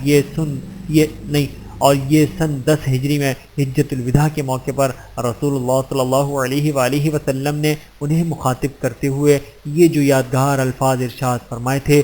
یہ سن 10 ہجری میں حجۃ الوداع کے موقع پر رسول اللہ صلی اللہ علیہ وآلہ وسلم نے انہیں مخاطب کرتے ہوئے یہ جو یادگار الفاظ ارشاد فرمائے تھے،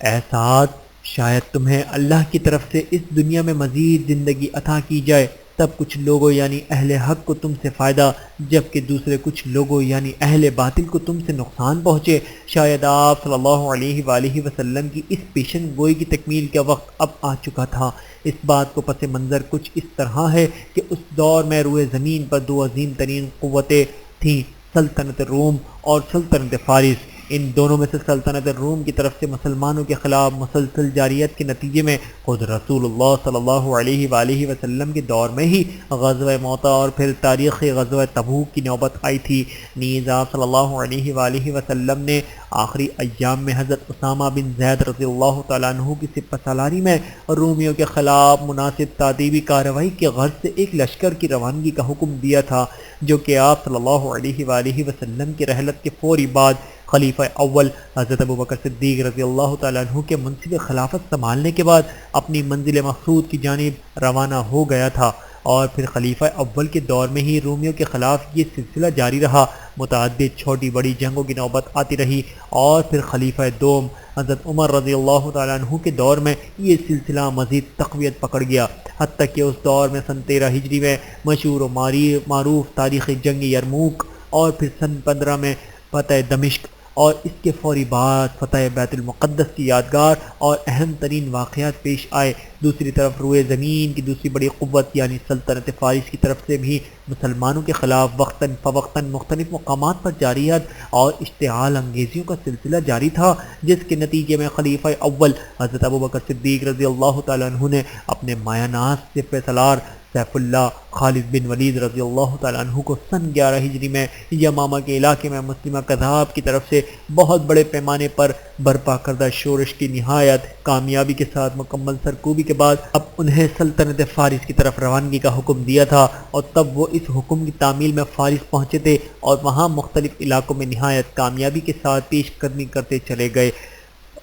اے سعد شاید تمہیں اللہ کی طرف سے اس دنیا میں مزید زندگی عطا کی جائے، تب کچھ لوگوں یعنی اہل حق کو تم سے فائدہ جبکہ دوسرے کچھ لوگوں یعنی اہل باطل کو تم سے نقصان پہنچے۔ شاید آپ صلی اللہ علیہ وآلہ وسلم کی اس پیشن گوئی کی تکمیل کا وقت اب آ چکا تھا۔ اس بات کو پس منظر کچھ اس طرح ہے کہ اس دور میں روئے زمین پر دو عظیم ترین قوتیں تھیں، سلطنت روم اور سلطنت فارس۔ ان دونوں میں سے سلطنت روم کی طرف سے مسلمانوں کے خلاف مسلسل جاریت کے نتیجے میں خود رسول اللہ صلی اللہ علیہ وآلہ وسلم کے دور میں ہی غزوہ موطا اور پھر تاریخی غزوہ تبوک کی نوبت آئی تھی۔ نیز آپ صلی اللہ علیہ وآلہ وسلم نے آخری ایام میں حضرت اسامہ بن زید رضی اللہ تعالیٰ عنہ کی سپہ سالاری میں رومیوں کے خلاف مناسب تادیبی کارروائی کے غرض سے ایک لشکر کی روانگی کا حکم دیا تھا، جو کہ آپ صلی اللہ علیہ وآلہ وسلم کی رحلت کے فوری بعد خلیفہ اول حضرت ابوبکر صدیق رضی اللہ تعالیٰ عنہ کے منصب خلافت سنبھالنے کے بعد اپنی منزل مقصود کی جانب روانہ ہو گیا تھا، اور پھر خلیفہ اول کے دور میں ہی رومیوں کے خلاف یہ سلسلہ جاری رہا۔ متعدد چھوٹی بڑی جنگوں کی نوبت آتی رہی، اور پھر خلیفہ دوم حضرت عمر رضی اللہ تعالیٰ عنہ کے دور میں یہ سلسلہ مزید تقویت پکڑ گیا، حتیٰ کہ اس دور میں سن 13 ہجری میں مشہور و معروف تاریخی جنگ یرموک، اور پھر سن 15 میں فتح دمشق، اور اس کے فوری بعد فتح بیت المقدس کی یادگار اور اہم ترین واقعات پیش آئے۔ دوسری طرف روئے زمین کی دوسری بڑی قوت یعنی سلطنت فارس کی طرف سے بھی مسلمانوں کے خلاف وقتاً فوقتاً مختلف مقامات پر جاریت اور اشتعال انگیزیوں کا سلسلہ جاری تھا، جس کے نتیجے میں خلیفہ اول حضرت ابوبکر صدیق رضی اللہ تعالیٰ عنہ نے اپنے مایہ ناز سپہ سالار سیف اللہ خالد بن ولید رضی اللہ تعالیٰ عنہ کو سن 11 ہجری میں یمامہ کے علاقے میں مسلمہ کذاب کی طرف سے بہت بڑے پیمانے پر برپا کردہ شورش کی نہایت کامیابی کے ساتھ مکمل سرکوبی کے بعد اب انہیں سلطنت فارس کی طرف روانگی کا حکم دیا تھا، اور تب وہ اس حکم کی تعمیل میں فارس پہنچے تھے اور وہاں مختلف علاقوں میں نہایت کامیابی کے ساتھ پیش قدمی کرتے چلے گئے۔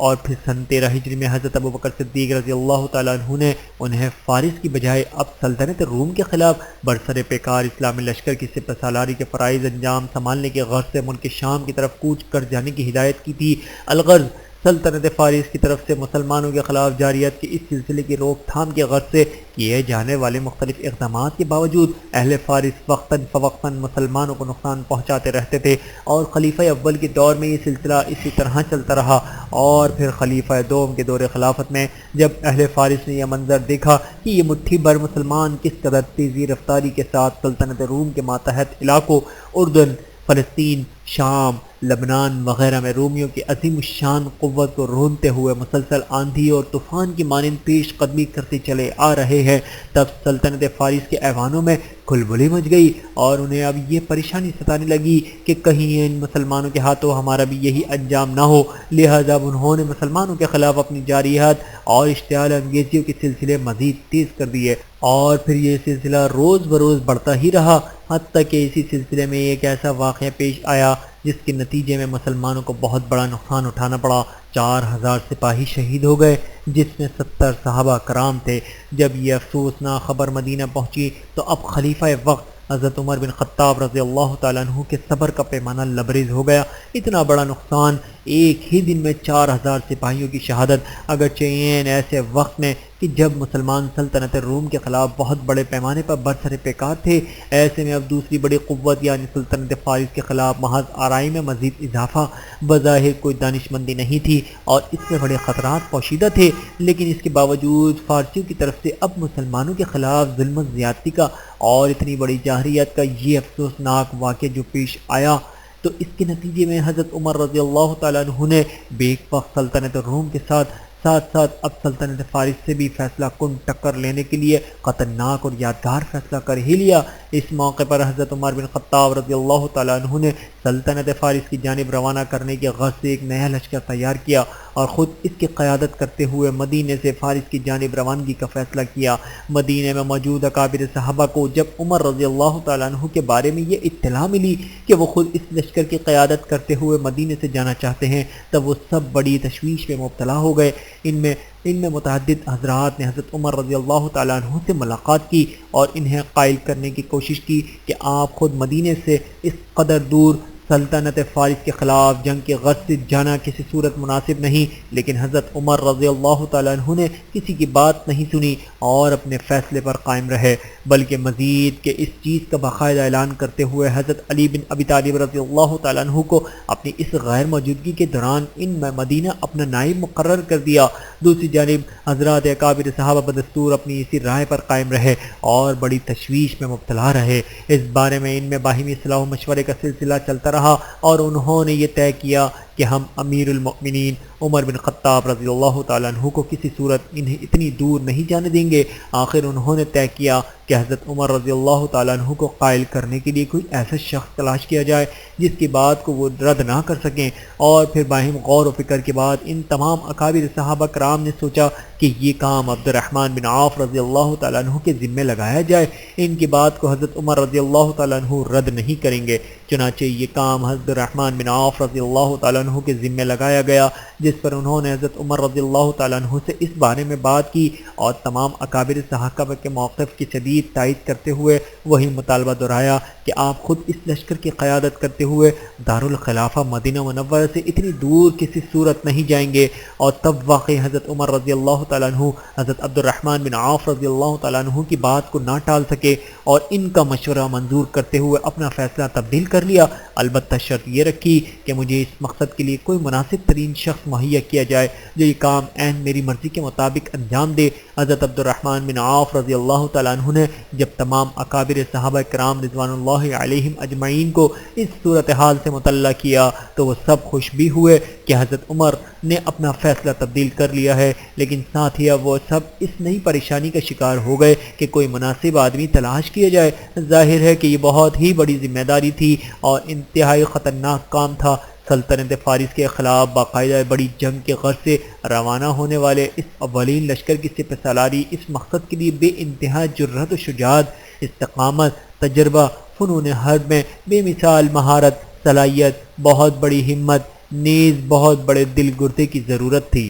اور پھر سن 13 ہجری میں حضرت ابوبکر صدیق رضی اللہ تعالیٰ عنہ نے انہیں فارس کی بجائے اب سلطنت روم کے خلاف برسر پیکار اسلامی لشکر کی سپہ سالاری کے فرائض انجام سنبھالنے کے غرض سے ملک شام کی طرف کوچ کر جانے کی ہدایت کی تھی۔ الغرض سلطنت فارس کی طرف سے مسلمانوں کے خلاف جاریت کے اس سلسلے کی روک تھام کے غرض سے کیے جانے والے مختلف اقدامات کے باوجود اہل فارس وقتاً فوقتاً مسلمانوں کو نقصان پہنچاتے رہتے تھے، اور خلیفہ اول کے دور میں یہ سلسلہ اسی طرح چلتا رہا۔ اور پھر خلیفہ دوم کے دور خلافت میں جب اہل فارس نے یہ منظر دیکھا کہ یہ مٹھی بھر مسلمان کس قدر تیزی رفتاری کے ساتھ سلطنت روم کے ماتحت علاقوں اردن، فلسطین، شام، لبنان وغیرہ میں رومیوں کی عظیم الشان قوت کو رونتے ہوئے مسلسل آندھی اور طوفان کی مانند پیش قدمی کرتے چلے آ رہے ہیں، تب سلطنت فارس کے ایوانوں میں کھلبلی مچ گئی، اور انہیں اب یہ پریشانی ستانے لگی کہ کہیں ان مسلمانوں کے ہاتھوں ہمارا بھی یہی انجام نہ ہو۔ لہذا انہوں نے مسلمانوں کے خلاف اپنی جارحیت اور اشتعال انگیزیوں کے سلسلے مزید تیز کر دیے، اور پھر یہ سلسلہ روز بروز بڑھتا ہی رہا، حتیٰ کہ اسی سلسلے میں ایک ایسا واقعہ پیش آیا جس کے نتیجے میں مسلمانوں کو بہت بڑا نقصان اٹھانا پڑا۔ 4000 سپاہی شہید ہو گئے، جس میں 70 صحابہ کرام تھے۔ جب یہ افسوسناک خبر مدینہ پہنچی تو اب خلیفہ وقت حضرت عمر بن خطاب رضی اللہ تعالیٰ عنہ کے صبر کا پیمانہ لبریز ہو گیا۔ اتنا بڑا نقصان ایک ہی دن میں 4000 سپاہیوں کی شہادت، اگرچہ ایسے وقت میں کہ جب مسلمان سلطنت روم کے خلاف بہت بڑے پیمانے پر برسر پیکار تھے، ایسے میں اب دوسری بڑی قوت یعنی سلطنت فارس کے خلاف محض آرائی میں مزید اضافہ بظاہر کوئی دانشمندی نہیں تھی، اور اس میں بڑے خطرات پوشیدہ تھے، لیکن اس کے باوجود فارسیوں کی طرف سے اب مسلمانوں کے خلاف ظلم و زیادتی کا اور اتنی بڑی جارحیت کا یہ افسوسناک واقعہ جو پیش آیا، تو اس کے نتیجے میں حضرت عمر رضی اللہ تعالیٰ عنہ نے بیک وقت سلطنت روم کے ساتھ اب سلطنت فارس سے بھی فیصلہ کن ٹکر لینے کے لیے خطرناک اور یادگار فیصلہ کر ہی لیا۔ اس موقع پر حضرت عمر بن خطاب رضی اللہ تعالیٰ عنہ نے سلطنت فارس کی جانب روانہ کرنے کے غرض سے ایک نیا لشکر تیار کیا اور خود اس کی قیادت کرتے ہوئے مدینے سے فارس کی جانب روانگی کا فیصلہ کیا۔ مدینے میں موجود اکابر صحابہ کو جب عمر رضی اللہ تعالیٰ عنہ کے بارے میں یہ اطلاع ملی کہ وہ خود اس لشکر کی قیادت کرتے ہوئے مدینے سے جانا چاہتے ہیں، تب وہ سب بڑی تشویش میں مبتلا ہو گئے۔ ان میں متعدد حضرات نے حضرت عمر رضی اللہ تعالیٰ عنہ سے ملاقات کی اور انہیں قائل کرنے کی کوشش کی کہ آپ خود مدینے سے اس قدر دور سلطنت فارس کے خلاف جنگ کے غرض سے جانا کسی صورت مناسب نہیں، لیکن حضرت عمر رضی اللہ تعالیٰ عنہ نے کسی کی بات نہیں سنی اور اپنے فیصلے پر قائم رہے، بلکہ مزید کہ اس چیز کا باقاعدہ اعلان کرتے ہوئے حضرت علی بن ابی طالب رضی اللہ تعالیٰ عنہ کو اپنی اس غیر موجودگی کے دوران ان میں مدینہ اپنا نائب مقرر کر دیا۔ دوسری جانب حضرات اکابر صحابہ بدستور اپنی اسی رائے پر قائم رہے اور بڑی تشویش میں مبتلا رہے۔ اس بارے میں ان میں باہمی صلاح و مشورے کا سلسلہ چلتا رہا اور انہوں نے یہ طے کیا کہ ہم امیر المؤمنین عمر بن خطاب رضی اللہ تعالیٰ عنہ کو کسی صورت انہیں اتنی دور نہیں جانے دیں گے۔ آخر انہوں نے طے کیا کہ حضرت عمر رضی اللہ تعالیٰ عنہ کو قائل کرنے کے لیے کوئی ایسا شخص تلاش کیا جائے جس کی بات کو وہ رد نہ کر سکیں، اور پھر باہم غور و فکر کے بعد ان تمام اکابر صحابہ کرام نے سوچا کہ یہ کام عبد الرحمن بن عوف رضی اللہ تعالیٰ عنہ کے ذمہ لگایا جائے، ان کی بات کو حضرت عمر رضی اللہ تعالیٰ عنہ رد نہیں کریں گے۔ چنانچہ یہ کام حضرت الرحمن بن عوف رضی اللہ تعالیٰ عنہ کے ذمہ لگایا گیا، جس پر انہوں نے حضرت عمر رضی اللہ تعالیٰ عنہ سے اس بارے میں بات کی اور تمام اکابر صحابہ کے موقف کی شدید تائید کرتے ہوئے وہی مطالبہ دہرایا کہ آپ خود اس لشکر کی قیادت کرتے ہوئے دارالخلافہ مدینہ منورہ سے اتنی دور کسی صورت نہیں جائیں گے، اور تب واقعی حضرت عمر رضی اللہ تعالیٰ عنہ حضرت عبد الرحمن بن عوف رضی اللہ تعالیٰ عنہ کی بات کو نہ ٹال سکے اور ان کا مشورہ منظور کرتے ہوئے اپنا فیصلہ تبدیل کر لیا، البتہ شرط یہ رکھی کہ مجھے اس مقصد مقصد کے لیے کوئی مناسب ترین شخص مہیا کیا جائے جو یہ کام عین میری مرضی کے مطابق انجام دے۔ حضرت عبد الرحمن بن عوف رضی اللہ تعالیٰ عنہ نے جب تمام اکابر صحابہ کرام رضوان اللہ علیہم اجمعین کو اس صورتحال سے مطلع کیا تو وہ سب خوش بھی ہوئے کہ حضرت عمر نے اپنا فیصلہ تبدیل کر لیا ہے، لیکن ساتھ ہی اب وہ سب اس نئی پریشانی کا شکار ہو گئے کہ کوئی مناسب آدمی تلاش کیا جائے۔ ظاہر ہے کہ یہ بہت ہی بڑی ذمہ داری تھی اور انتہائی خطرناک کام تھا۔ سلطنت فارس کے خلاف باقاعدہ بڑی جنگ کے غرض سے روانہ ہونے والے اس اولین لشکر کی سپہ سالاری اس مقصد کے لیے بے انتہا جرأت و شجاعت، استقامت، تجربہ، فنون حرب میں بے مثال مہارت، صلاحیت، بہت بڑی ہمت، نیز بہت بڑے دل گردے کی ضرورت تھی۔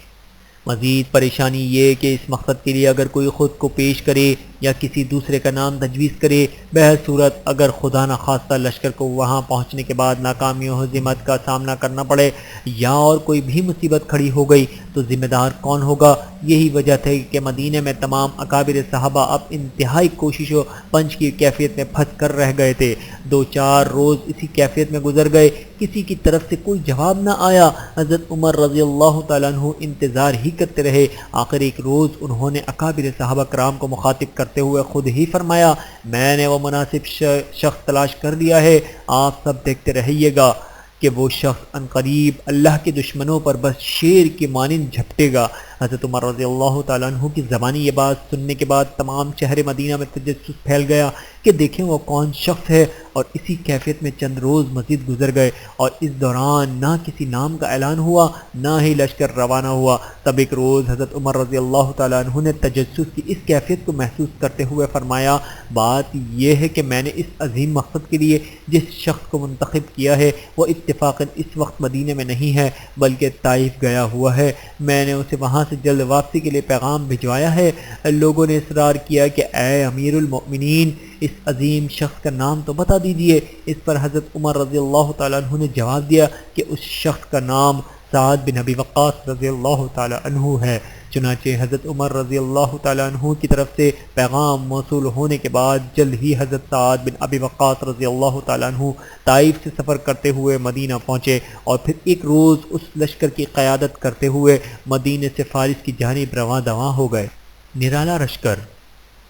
مزید پریشانی یہ کہ اس مقصد کے لیے اگر کوئی خود کو پیش کرے یا کسی دوسرے کا نام تجویز کرے، بہر صورت اگر خدا نخواستہ لشکر کو وہاں پہنچنے کے بعد ناکامی و ہزیمت کا سامنا کرنا پڑے یا اور کوئی بھی مصیبت کھڑی ہو گئی تو ذمہ دار کون ہوگا؟ یہی وجہ تھی کہ مدینہ میں تمام اکابر صحابہ اب انتہائی کوشش و پنج کی کیفیت میں پھنس کر رہ گئے تھے۔ 2-4 روز اسی کیفیت میں گزر گئے، کسی کی طرف سے کوئی جواب نہ آیا۔ حضرت عمر رضی اللہ تعالیٰ عنہ انتظار ہی کرتے رہے۔ آخر ایک روز انہوں نے اکابر صحابہ کرام کو مخاطب کرتے ہوئے خود ہی فرمایا، میں نے وہ مناسب شخص تلاش کر لیا ہے، آپ سب دیکھتے رہیے گا کہ وہ شخص عنقریب اللہ کے دشمنوں پر بس شیر کی مانند جھپٹے گا۔ حضرت عمر رضی اللہ تعالیٰ عنہ کی زبانی یہ بات سننے کے بعد تمام شہر مدینہ میں تجسس پھیل گیا کہ دیکھیں وہ کون شخص ہے، اور اسی کیفیت میں چند روز مزید گزر گئے اور اس دوران نہ کسی نام کا اعلان ہوا نہ ہی لشکر روانہ ہوا۔ تب ایک روز حضرت عمر رضی اللہ تعالیٰ عنہ نے تجسس کی اس کیفیت کو محسوس کرتے ہوئے فرمایا، بات یہ ہے کہ میں نے اس عظیم مقصد کے لیے جس شخص کو منتخب کیا ہے وہ اتفاقاً اس وقت مدینہ میں نہیں ہے بلکہ طائف گیا ہوا ہے۔ میں نے اسے وہاں سے جلد واپسی کے لیے پیغام بھجوایا ہے۔ لوگوں نے اصرار کیا کہ اے امیر المؤمنین، اس عظیم شخص کا نام تو بتا دیجئے۔ اس پر حضرت عمر رضی اللہ تعالیٰ عنہ نے جواب دیا کہ اس شخص کا نام سعد بن ابی وقاص رضی اللہ تعالیٰ عنہ ہے۔ چنانچہ حضرت عمر رضی اللہ تعالیٰ عنہ کی طرف سے پیغام موصول ہونے کے بعد جلد ہی حضرت سعد بن ابی وقاص رضی اللہ تعالیٰ عنہ طائف سے سفر کرتے ہوئے مدینہ پہنچے اور پھر ایک روز اس لشکر کی قیادت کرتے ہوئے مدینہ سے فارس کی جانب رواں دواں ہو گئے۔ نرالا لشکر۔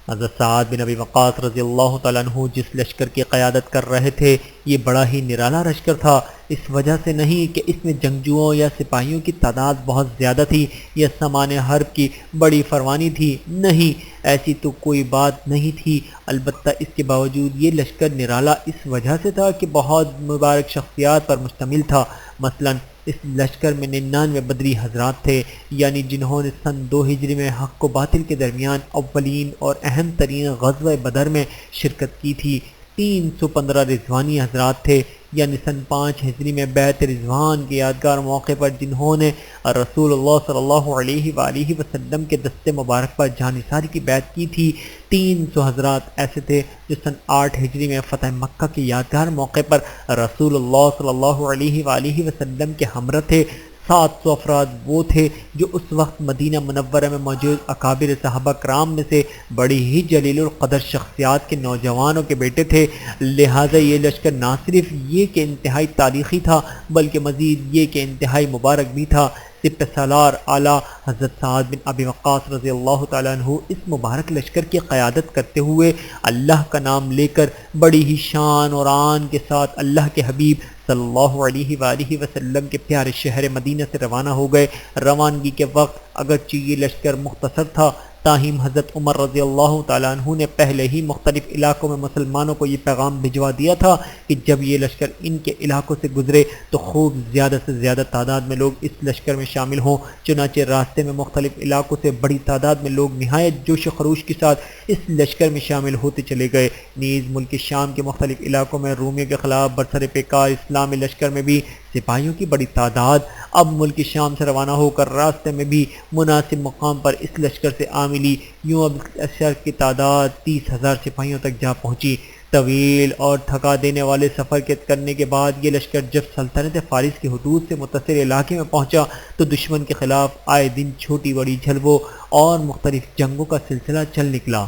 حضرت سعد بن ابی وقاص رضی اللہ تعالیٰ عنہ جس لشکر کی قیادت کر رہے تھے یہ بڑا ہی نرالا لشکر تھا، اس وجہ سے نہیں کہ اس میں جنگجوؤں یا سپاہیوں کی تعداد بہت زیادہ تھی یا سامان حرب کی بڑی فروانی تھی، نہیں، ایسی تو کوئی بات نہیں تھی۔ البتہ اس کے باوجود یہ لشکر نرالا اس وجہ سے تھا کہ بہت مبارک شخصیات پر مشتمل تھا۔ مثلاً اس لشکر میں 99 بدری حضرات تھے، یعنی جنہوں نے سن 2 ہجری میں حق و باطل کے درمیان اولین اور اہم ترین غزوہ بدر میں شرکت کی تھی۔ 315 رضوانی حضرات تھے، یعنی سن 5 ہجری میں بیعت رضوان کے یادگار موقع پر جنہوں نے رسول اللہ صلی اللہ علیہ وآلہ وسلم کے دست مبارک پر جانثاری کی بیعت کی تھی۔ 300 حضرات ایسے تھے جو سن 8 ہجری میں فتح مکہ کے یادگار موقع پر رسول اللہ صلی اللہ علیہ وآلہ وسلم کے ہمراہ تھے۔ 700 افراد وہ تھے جو اس وقت مدینہ منورہ میں موجود اکابر صحابہ کرام میں سے بڑی ہی جلیل القدر شخصیات کے نوجوانوں کے بیٹے تھے۔ لہٰذا یہ لشکر نہ صرف یہ کہ انتہائی تاریخی تھا بلکہ مزید یہ کہ انتہائی مبارک بھی تھا۔ سپہ سالار اعلیٰ حضرت سعد بن ابی وقاص رضی اللہ تعالیٰ عنہ اس مبارک لشکر کی قیادت کرتے ہوئے اللہ کا نام لے کر بڑی ہی شان اور آن کے ساتھ اللہ کے حبیب صلی اللہ علیہ وآلہ وسلم کے پیارے شہر مدینہ سے روانہ ہو گئے۔ روانگی کے وقت اگرچہ یہ لشکر مختصر تھا تاہم حضرت عمر رضی اللہ تعالیٰ عنہ نے پہلے ہی مختلف علاقوں میں مسلمانوں کو یہ پیغام بھجوا دیا تھا کہ جب یہ لشکر ان کے علاقوں سے گزرے تو خوب زیادہ سے زیادہ تعداد میں لوگ اس لشکر میں شامل ہوں۔ چنانچہ راستے میں مختلف علاقوں سے بڑی تعداد میں لوگ نہایت جوش و خروش کے ساتھ اس لشکر میں شامل ہوتے چلے گئے۔ نیز ملک شام کے مختلف علاقوں میں رومیوں کے خلاف برسر پیکار اسلامی لشکر میں بھی سپاہیوں کی بڑی تعداد اب ملک شام سے روانہ ہو کر راستے میں بھی مناسب مقام پر اس لشکر سے عاملی، یوں اب لشکر کی تعداد 30,000 سپاہیوں تک جا پہنچی۔ طویل اور تھکا دینے والے سفر کے کرنے کے بعد یہ لشکر جب سلطنت فارس کی حدود سے متصل علاقے میں پہنچا تو دشمن کے خلاف آئے دن چھوٹی بڑی جھلبوں اور مختلف جنگوں کا سلسلہ چل نکلا۔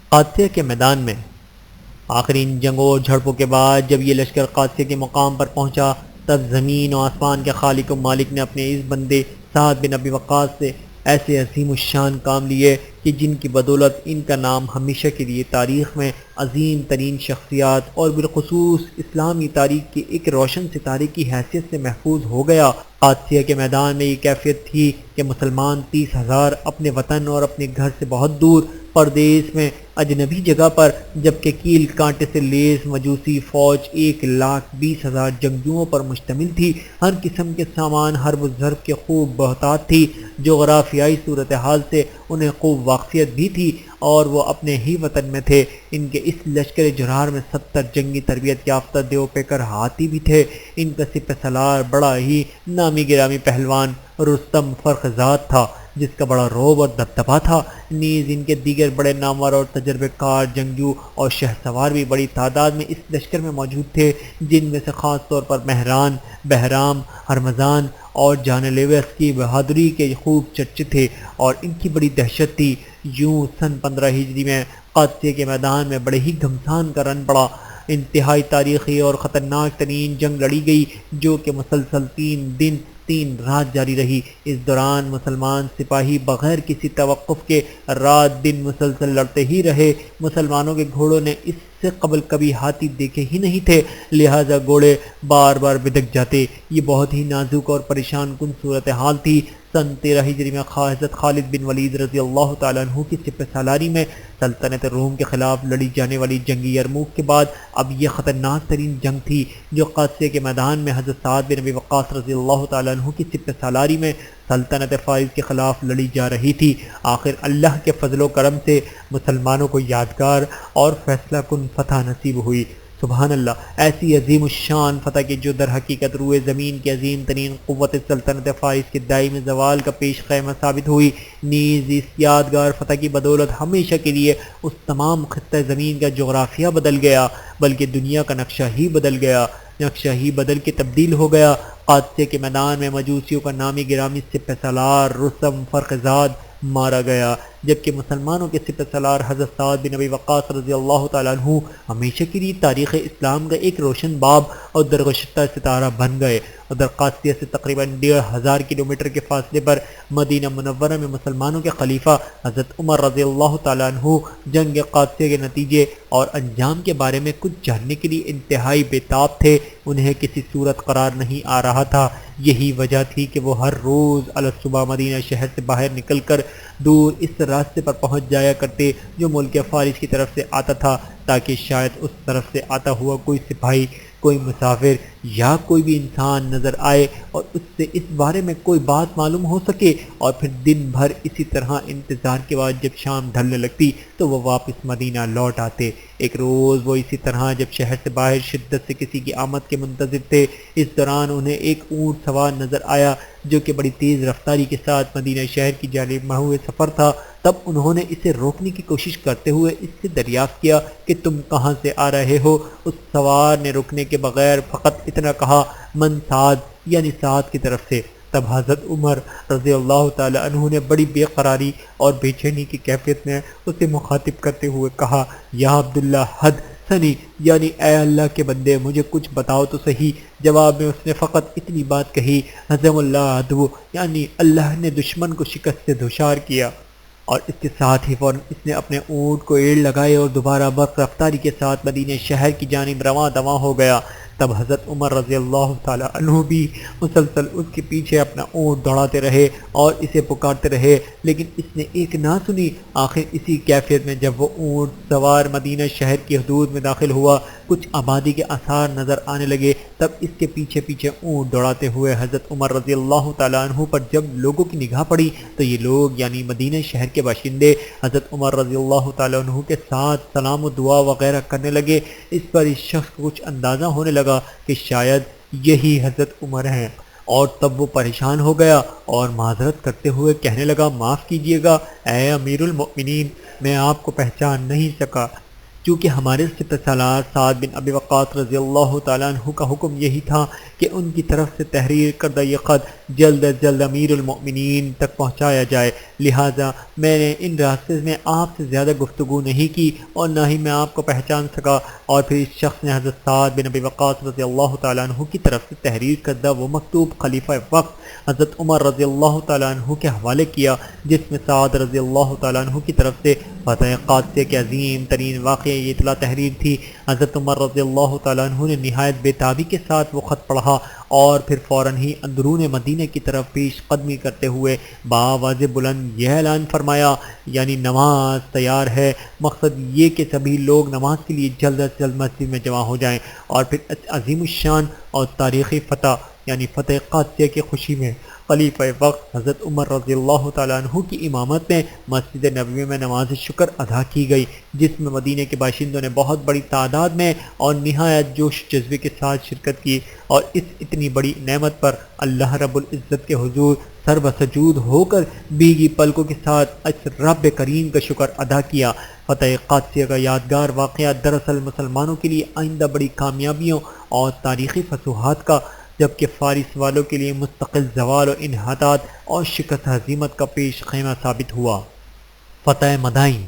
قادسیہ کے میدان میں آخری ان جنگوں اور جھڑپوں کے بعد جب یہ لشکر قادسیہ کے مقام پر پہنچا تب زمین و آسمان کے خالق و مالک نے اپنے اس بندے سعد بن ابی وقاص سے ایسے عظیم الشان کام لیے کہ جن کی بدولت ان کا نام ہمیشہ کے لیے تاریخ میں عظیم ترین شخصیات اور بالخصوص اسلامی تاریخ کے ایک روشن ستارے کی حیثیت سے محفوظ ہو گیا۔ قادسیہ کے میدان میں یہ کیفیت تھی کہ مسلمان 30,000 اپنے وطن اور اپنے گھر سے بہت دور پردیس میں اجنبی جگہ پر، جبکہ کیل کانٹے سے لیس مجوسی فوج 1,20,000 جنگجوؤں پر مشتمل تھی۔ ہر قسم کے سامان حرب و ضرب کے خوب بہتات تھی۔ جغرافیائی صورتحال سے انہیں خوب واقفیت بھی تھی اور وہ اپنے ہی وطن میں تھے۔ ان کے اس لشکر جرار میں 70 جنگی تربیت یافتہ دیو پیکر ہاتھی بھی تھے۔ ان کا سپہ سالار بڑا ہی نامی گرامی پہلوان رستم فرخزاد تھا، جس کا بڑا رعب اور دبدبہ تھا۔ نیز ان کے دیگر بڑے نامور اور تجربے کار جنگجو اور شہ سوار بھی بڑی تعداد میں اس لشکر میں موجود تھے، جن میں سے خاص طور پر مہران، بہرام، ہرمزان اور جان لیوس کی بہادری کے خوب چرچے تھے اور ان کی بڑی دہشت تھی۔ یوں سن 15 ہجری میں قادسیہ کے میدان میں بڑے ہی گھمسان کا رن پڑا۔ انتہائی تاریخی اور خطرناک ترین جنگ لڑی گئی، جو کہ مسلسل 3 دن 3 رات جاری رہی۔ اس دوران مسلمان سپاہی بغیر کسی توقف کے رات دن مسلسل لڑتے ہی رہے۔ مسلمانوں کے گھوڑوں نے اس سے قبل کبھی ہاتھی دیکھے ہی نہیں تھے، لہذا گھوڑے بار بار بدک جاتے۔ یہ بہت ہی نازک اور پریشان کن صورتحال تھی۔ سن 13 ہجری میں حضرت خالد بن ولید رضی اللہ تعالیٰ عنہ کی سپہ سالاری میں سلطنت روم کے خلاف لڑی جانے والی جنگ یرموک کے بعد اب یہ خطرناک ترین جنگ تھی، جو قادسیہ کے میدان میں حضرت سعد بن ابی وقاص رضی اللہ تعالیٰ عنہ کی سپہ سالاری میں سلطنت فارس کے خلاف لڑی جا رہی تھی۔ آخر اللہ کے فضل و کرم سے مسلمانوں کو یادگار اور فیصلہ کن فتح نصیب ہوئی۔ سبحان اللہ، ایسی عظیم الشان فتح کی جو در حقیقت روئے زمین کی عظیم ترین قوت سلطنت فارس کے دائمی زوال کا پیش خیمہ ثابت ہوئی۔ نیز اس یادگار فتح کی بدولت ہمیشہ کے لیے اس تمام خطہ زمین کا جغرافیہ بدل گیا، بلکہ دنیا کا نقشہ ہی بدل گیا، نقشہ ہی بدل کے تبدیل ہو گیا۔ قادسیہ کے میدان میں مجوسیوں کا نامی گرامی سپہ سالار رستم فرخزاد مارا گیا، جبکہ مسلمانوں کے سپہ سالار حضرت سعد بن ابی وقاص رضی اللہ تعالیٰ عنہ ہمیشہ کے لیے تاریخ اسلام کا ایک روشن باب اور درگزشتہ ستارہ بن گئے۔ ادھر قادسیہ سے تقریباً 1,500 کلومیٹر کے فاصلے پر مدینہ منورہ میں مسلمانوں کے خلیفہ حضرت عمر رضی اللہ تعالیٰ عنہ جنگ قادسیہ کے نتیجے اور انجام کے بارے میں کچھ جاننے کے لیے انتہائی بےتاب تھے۔ انہیں کسی صورت قرار نہیں آ رہا تھا۔ یہی وجہ تھی کہ وہ ہر روز الصبح مدینہ شہر سے باہر نکل کر دور اس راستے پر پہنچ جایا کرتے جو ملک فارس کی طرف سے آتا تھا، تاکہ شاید اس طرف سے آتا ہوا کوئی سپاہی، کوئی مسافر یا کوئی بھی انسان نظر آئے اور اس سے اس بارے میں کوئی بات معلوم ہو سکے، اور پھر دن بھر اسی طرح انتظار کے بعد جب شام ڈھلنے لگتی تو وہ واپس مدینہ لوٹ آتے۔ ایک روز وہ اسی طرح جب شہر سے باہر شدت سے کسی کی آمد کے منتظر تھے، اس دوران انہیں ایک اونٹ سوار نظر آیا جو کہ بڑی تیز رفتاری کے ساتھ مدینہ شہر کی جانب محو سفر تھا۔ تب انہوں نے اسے روکنے کی کوشش کرتے ہوئے اس سے دریافت کیا کہ تم کہاں سے آ رہے ہو؟ اس سوار نے رکنے کے بغیر فقط اتنا کہا، من سعد، یعنی سعد کی طرف سے۔ تب حضرت عمر رضی اللہ تعالی عنہ نے بڑی بے قراری اور بے چینی کی کیفیت میں اسے مخاطب کرتے ہوئے کہا، یا عبداللہ حد سنی، یعنی اے اللہ کے بندے مجھے کچھ بتاؤ تو صحیح۔ جواب میں اس نے فقط اتنی بات کہی، حزم اللہ عدو، یعنی اللہ نے دشمن کو شکست سے دشار کیا۔ اور اس کے ساتھ ہی فوراً اس نے اپنے اونٹ کو ایڑ لگائے اور دوبارہ برق رفتاری کے ساتھ مدینہ شہر کی جانب رواں دواں ہو گیا۔ تب حضرت عمر رضی اللہ تعالی عنہ بھی مسلسل اس کے پیچھے اپنا اونٹ دوڑاتے رہے اور اسے پکارتے رہے، لیکن اس نے ایک نہ سنی۔ آخر اسی کیفیت میں جب وہ اونٹ سوار مدینہ شہر کی حدود میں داخل ہوا، کچھ آبادی کے آثار نظر آنے لگے، تب اس کے پیچھے پیچھے اونٹ دوڑاتے ہوئے حضرت عمر رضی اللہ تعالیٰ عنہ پر جب لوگوں کی نگاہ پڑی تو یہ لوگ یعنی مدینہ شہر کے باشندے حضرت عمر رضی اللہ تعالیٰ عنہ کے ساتھ سلام و دعا وغیرہ کرنے لگے۔ اس پر اس شخص کو کچھ اندازہ ہونے لگا کہ شاید یہی حضرت عمر ہیں، اور تب وہ پریشان ہو گیا اور معذرت کرتے ہوئے کہنے لگا، معاف کیجیے گا اے امیر المؤمنین، میں آپ کو پہچان نہیں سکا۔ چونکہ ہمارے سپہ سالار سعد بن ابی وقاص رضی اللہ تعالیٰ عنہ کا حکم یہی تھا کہ ان کی طرف سے تحریر کردہ یہ خط جلد از جلد امیر المؤمنین تک پہنچایا جائے، لہٰذا میں نے ان راستے میں آپ سے زیادہ گفتگو نہیں کی اور نہ ہی میں آپ کو پہچان سکا۔ اور پھر اس شخص نے حضرت سعد بن ابی وقاص رضی اللہ تعالیٰ عنہ کی طرف سے تحریر کردہ وہ مکتوب خلیفہ وقت حضرت عمر رضی اللہ تعالیٰ عنہ کے حوالے کیا، جس میں سعد رضی اللہ تعالیٰ عنہ کی طرف سے فتح قادسیہ کے عظیم ترین واقعہ یہ اطلاع تحریر تھی۔ حضرت عمر رضی اللہ تعالیٰ عنہ نے نہایت بے تابی کے ساتھ وہ خط پڑھا اور پھر فوراً ہی اندرون مدینہ کی طرف پیش قدمی کرتے ہوئے بآواز بلند یہ اعلان فرمایا، یعنی نماز تیار ہے، مقصد یہ کہ سبھی لوگ نماز کے لیے جلد از جلد مسجد میں جمع ہو جائیں۔ اور پھر عظیم الشان اور تاریخی فتح یعنی فتح قادسیہ کی خوشی میں خلیفہ وقت حضرت عمر رضی اللہ تعالیٰ عنہ کی امامت میں مسجد نبوی میں نماز شکر ادا کی گئی، جس میں مدینہ کے باشندوں نے بہت بڑی تعداد میں اور نہایت جوش جذبے کے ساتھ شرکت کی، اور اس اتنی بڑی نعمت پر اللہ رب العزت کے حضور سر بسجود ہو کر بیگی پلکوں کے ساتھ اس رب کریم کا شکر ادا کیا۔ فتح قادسیہ کا یادگار واقعہ دراصل مسلمانوں کے لیے آئندہ بڑی کامیابیوں اور تاریخی فتوحات کا، جبکہ فارس والوں کے لیے مستقل زوال و انحطاط اور شکست ہزیمت کا پیش خیمہ ثابت ہوا۔ فتح مدائن۔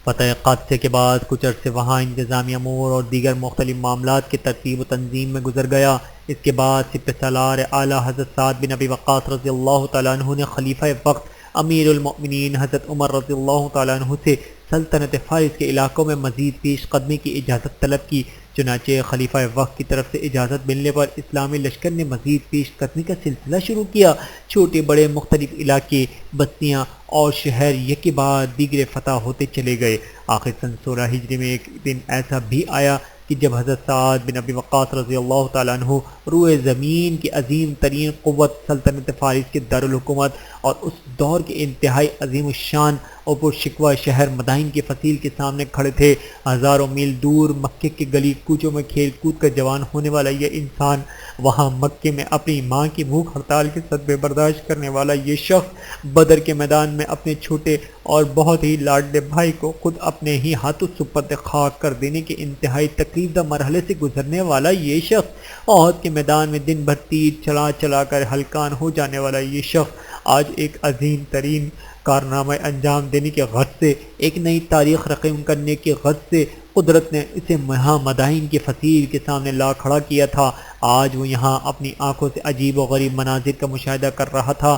فتح قادسیہ کے بعد کچھ عرصے وہاں انتظامی امور اور دیگر مختلف معاملات کی ترتیب و تنظیم میں گزر گیا۔ اس کے بعد سپہ سالار اعلیٰ حضرت سعد بن ابی وقاص رضی اللہ تعالیٰ عنہ نے خلیفہ وقت امیر المؤمنین حضرت عمر رضی اللہ تعالیٰ عنہ سے سلطنت فارس کے علاقوں میں مزید پیش قدمی کی اجازت طلب کی۔ چنانچہ خلیفہ وقت کی طرف سے اجازت ملنے پر اسلامی لشکر نے مزید پیش قدمی کا سلسلہ شروع کیا۔ چھوٹے بڑے مختلف علاقے، بستیاں اور شہر یکے بعد دیگر فتح ہوتے چلے گئے۔ آخر سن 16 ہجری میں ایک دن ایسا بھی آیا کہ جب حضرت سعد بن ابی وقاص رضی اللہ تعالیٰ عنہ روئے زمین کی عظیم ترین قوت سلطنت فارس کے دارالحکومت اور اس دور کے انتہائی عظیم الشان اور پرشکوہ شہر مدائن کے فصیل کے سامنے کھڑے تھے، ہزاروں میل دور مکے کے گلی کوچوں میں کھیل کود کر جوان ہونے والا یہ انسان وہاں مکے میں اپنی ماں کی بھوک ہڑتال کے صدمے برداشت کرنے والا یہ شخص بدر کے میدان میں اپنے چھوٹے اور بہت ہی لاڈلے بھائی کو خود اپنے ہی ہاتھوں سپرد خاک کر دینے کے انتہائی تکلیف دہ مرحلے سے گزرنے والا یہ شخص، احد کے میدان میں دن بھر تیر چلا چلا کر ہلکان ہو جانے والا یہ شخص آج ایک عظیم ترین کارنامہ انجام دینے کے غرض سے، ایک نئی تاریخ رقم کرنے کے غرض سے قدرت نے اسے یہاں مدائن کے فصیل کے سامنے لا کھڑا کیا تھا۔ آج وہ یہاں اپنی آنکھوں سے عجیب و غریب مناظر کا مشاہدہ کر رہا تھا۔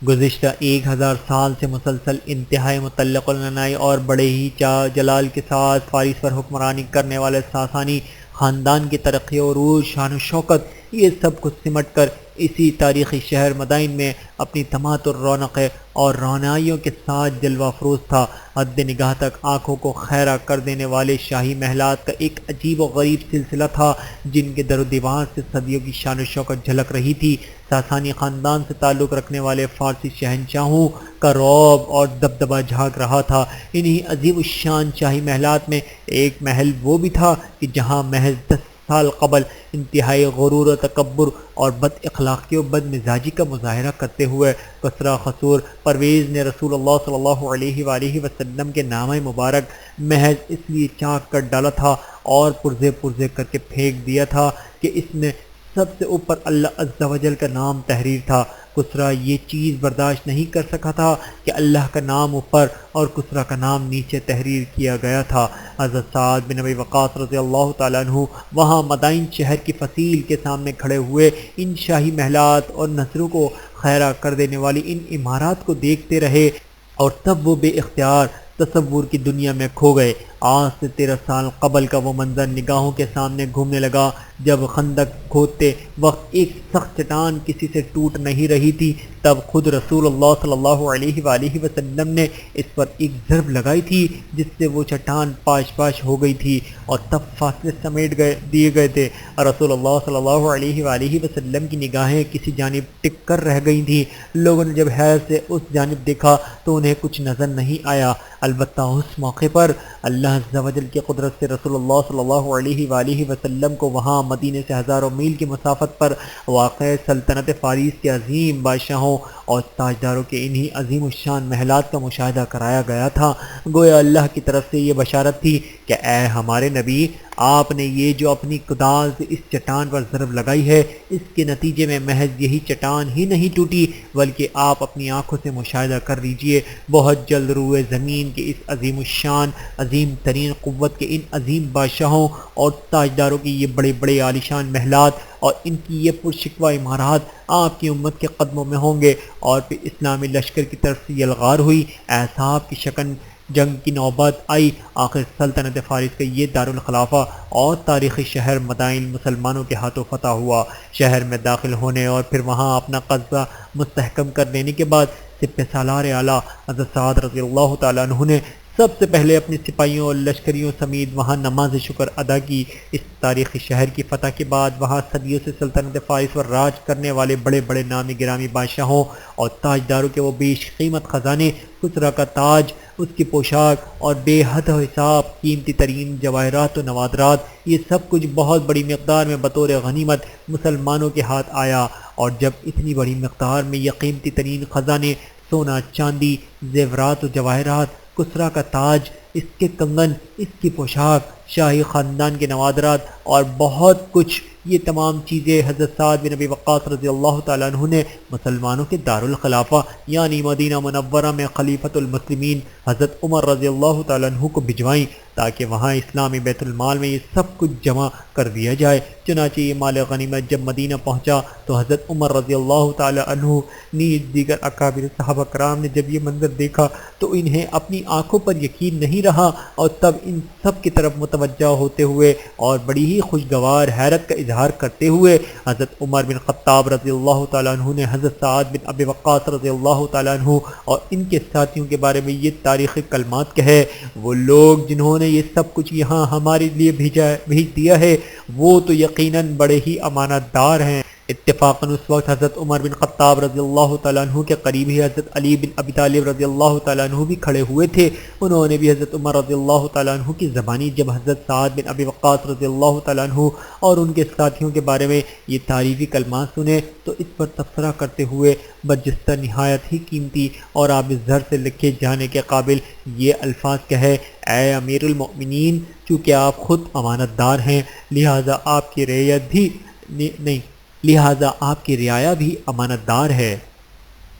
گزشتہ 1000 سال سے مسلسل انتہائی متعلق العنائی اور بڑے ہی جلال کے ساتھ فارس پر حکمرانی کرنے والے ساسانی خاندان کی ترقی و عروج، شان و شوکت، یہ سب کچھ سمٹ کر اسی تاریخی شہر مدائن میں اپنی تماتر رونقیں اور رونائیوں کے ساتھ جلوہ افروز تھا۔ حد نگاہ تک آنکھوں کو خیرہ کر دینے والے شاہی محلات کا ایک عجیب و غریب سلسلہ تھا، جن کے در و دیوار سے صدیوں کی شان و شوکت جھلک رہی تھی۔ ساسانی خاندان سے تعلق رکھنے والے فارسی شہنشاہوں کا رعب اور دبدبہ جھاگ رہا تھا۔ انہی عظیم الشان شاہی محلات میں ایک محل وہ بھی تھا کہ جہاں محض 10 سال قبل انتہائی غرور و تکبر اور بد اخلاقی و بد مزاجی کا مظاہرہ کرتے ہوئے کسریٰ خسور پرویز نے رسول اللہ صلی اللہ علیہ وآلہ وسلم کے نامہ مبارک محض اس لیے چاک کر ڈالا تھا اور پرزے پرزے کر کے پھینک دیا تھا کہ اس میں سب سے اوپر اللہ عز و جل کا نام تحریر تھا۔ کسریٰ یہ چیز برداشت نہیں کر سکا تھا کہ اللہ کا نام اوپر اور کسریٰ کا نام نیچے تحریر کیا گیا تھا۔ حضرت سعد بن ابی وقاص رضی اللہ تعالیٰ عنہ وہاں مدائن شہر کی فصیل کے سامنے کھڑے ہوئے ان شاہی محلات اور نظروں کو خیرہ کر دینے والی ان عمارات کو دیکھتے رہے، اور تب وہ بے اختیار تصور کی دنیا میں کھو گئے۔ آج سے 13 سال قبل کا وہ منظر نگاہوں کے سامنے گھومنے لگا جب خندق کھودتے وقت ایک سخت چٹان کسی سے ٹوٹ نہیں رہی تھی، تب خود رسول اللہ صلی اللہ علیہ وآلہ وسلم نے اس پر ایک ضرب لگائی تھی جس سے وہ چٹان پاش پاش ہو گئی تھی، اور تب فاصلے سمیٹ دیے گئے تھے۔ رسول اللہ صلی اللہ علیہ وآلہ وسلم کی نگاہیں کسی جانب ٹک کر رہ گئی تھیں۔ لوگوں نے جب حیرت سے اس جانب دیکھا تو انہیں کچھ نظر نہیں آیا، البتہ اس موقع پر اللہ اللہ عز و جل کی قدرت سے رسول اللہ صلی اللہ علیہ وآلہ وسلم کو وہاں مدینے سے ہزاروں میل کی مسافت پر واقع سلطنت فارس کے عظیم بادشاہوں اور تاجداروں کے انہی عظیم الشان محلات کا مشاہدہ کرایا گیا تھا۔ گویا اللہ کی طرف سے یہ بشارت تھی کہ اے ہمارے نبی، آپ نے یہ جو اپنی کدال سے اس چٹان پر ضرب لگائی ہے، اس کے نتیجے میں محض یہی چٹان ہی نہیں ٹوٹی بلکہ آپ اپنی آنکھوں سے مشاہدہ کر لیجئے، بہت جلد روئے زمین کے اس عظیم الشان عظیم ترین قوت کے ان عظیم بادشاہوں اور تاجداروں کی یہ بڑے بڑے عالیشان محلات اور ان کی یہ پرشکوہ عمارات آپ کی امت کے قدموں میں ہوں گے۔ اور پھر اسلامی لشکر کی طرف سے یلغار ہوئی، احزاب کی شکن جنگ کی نوبت آئی، آخر سلطنت فارس کا یہ دارالخلافہ اور تاریخی شہر مدائن مسلمانوں کے ہاتھوں فتح ہوا۔ شہر میں داخل ہونے اور پھر وہاں اپنا قصبہ مستحکم کر لینے کے بعد سپہ سالار اعلیٰ حضرت سعد رضی اللہ تعالیٰ عنہ نے سب سے پہلے اپنے سپاہیوں اور لشکریوں سمیت وہاں نماز شکر ادا کی۔ اس تاریخی شہر کی فتح کے بعد وہاں صدیوں سے سلطنت فارس پر راج کرنے والے بڑے بڑے نامی گرامی بادشاہوں اور تاجداروں کے وہ بیش قیمت خزانے، کسریٰ کا تاج، اس کی پوشاک اور بے حد و حساب قیمتی ترین جواہرات و نوادرات، یہ سب کچھ بہت بڑی مقدار میں بطور غنیمت مسلمانوں کے ہاتھ آیا۔ اور جب اتنی بڑی مقدار میں یہ قیمتی ترین خزانے، سونا چاندی، زیورات و جواہرات، کسریٰ کا تاج، اس کے کنگن، اس کی پوشاک، شاہی خاندان کے نوادرات اور بہت کچھ، یہ تمام چیزیں حضرت سعد بن ابی وقاص رضی اللہ تعالیٰ عنہ نے مسلمانوں کے دارالخلافہ یعنی مدینہ منورہ میں خلیفۃ المسلمین حضرت عمر رضی اللہ تعالیٰ عنہ کو بھجوائیں تاکہ وہاں اسلامی بیت المال میں یہ سب کچھ جمع کر دیا جائے۔ چنانچہ یہ مال غنیمت جب مدینہ پہنچا تو حضرت عمر رضی اللہ تعالیٰ عنہ نیز دیگر اکابر صحابہ کرام نے جب یہ منظر دیکھا تو انہیں اپنی آنکھوں پر یقین نہیں رہا، اور تب ان سب کی طرف متوجہ ہوتے ہوئے اور بڑی ہی خوشگوار حیرت کا اظہار کرتے ہوئے حضرت عمر بن خطاب رضی اللہ تعالیٰ عنہ نے حضرت سعد بن ابی وقاص رضی اللہ تعالیٰ عنہ اور ان کے ساتھیوں کے بارے میں یہ تاریخی کلمات کہے: وہ لوگ جنہوں نے یہ سب کچھ یہاں ہمارے لیے بھیج دیا ہے وہ تو یقیناً بڑے ہی امانت دار ہیں۔ اتفاقاً اس وقت حضرت عمر بن خطاب رضی اللہ تعالیٰ عنہ کے قریب ہی حضرت علی بن ابی طالب رضی اللہ تعالیٰ عنہ بھی کھڑے ہوئے تھے۔ انہوں نے بھی حضرت عمر رضی اللہ تعالیٰ عنہ کی زبانی جب حضرت سعد بن ابی وقاص رضی اللہ تعالیٰ عنہ اور ان کے ساتھیوں کے بارے میں یہ تعریفی کلمات سنے تو اس پر تبصرہ کرتے ہوئے برجستہ نہایت ہی قیمتی اور آب زر سے لکھے جانے کے قابل یہ الفاظ کہے: اے امیر المؤمنین، چونکہ آپ خود امانت دار ہیں لہٰذا آپ کی رعیت بھی لہٰذا آپ کی رعایا بھی امانت دار ہے۔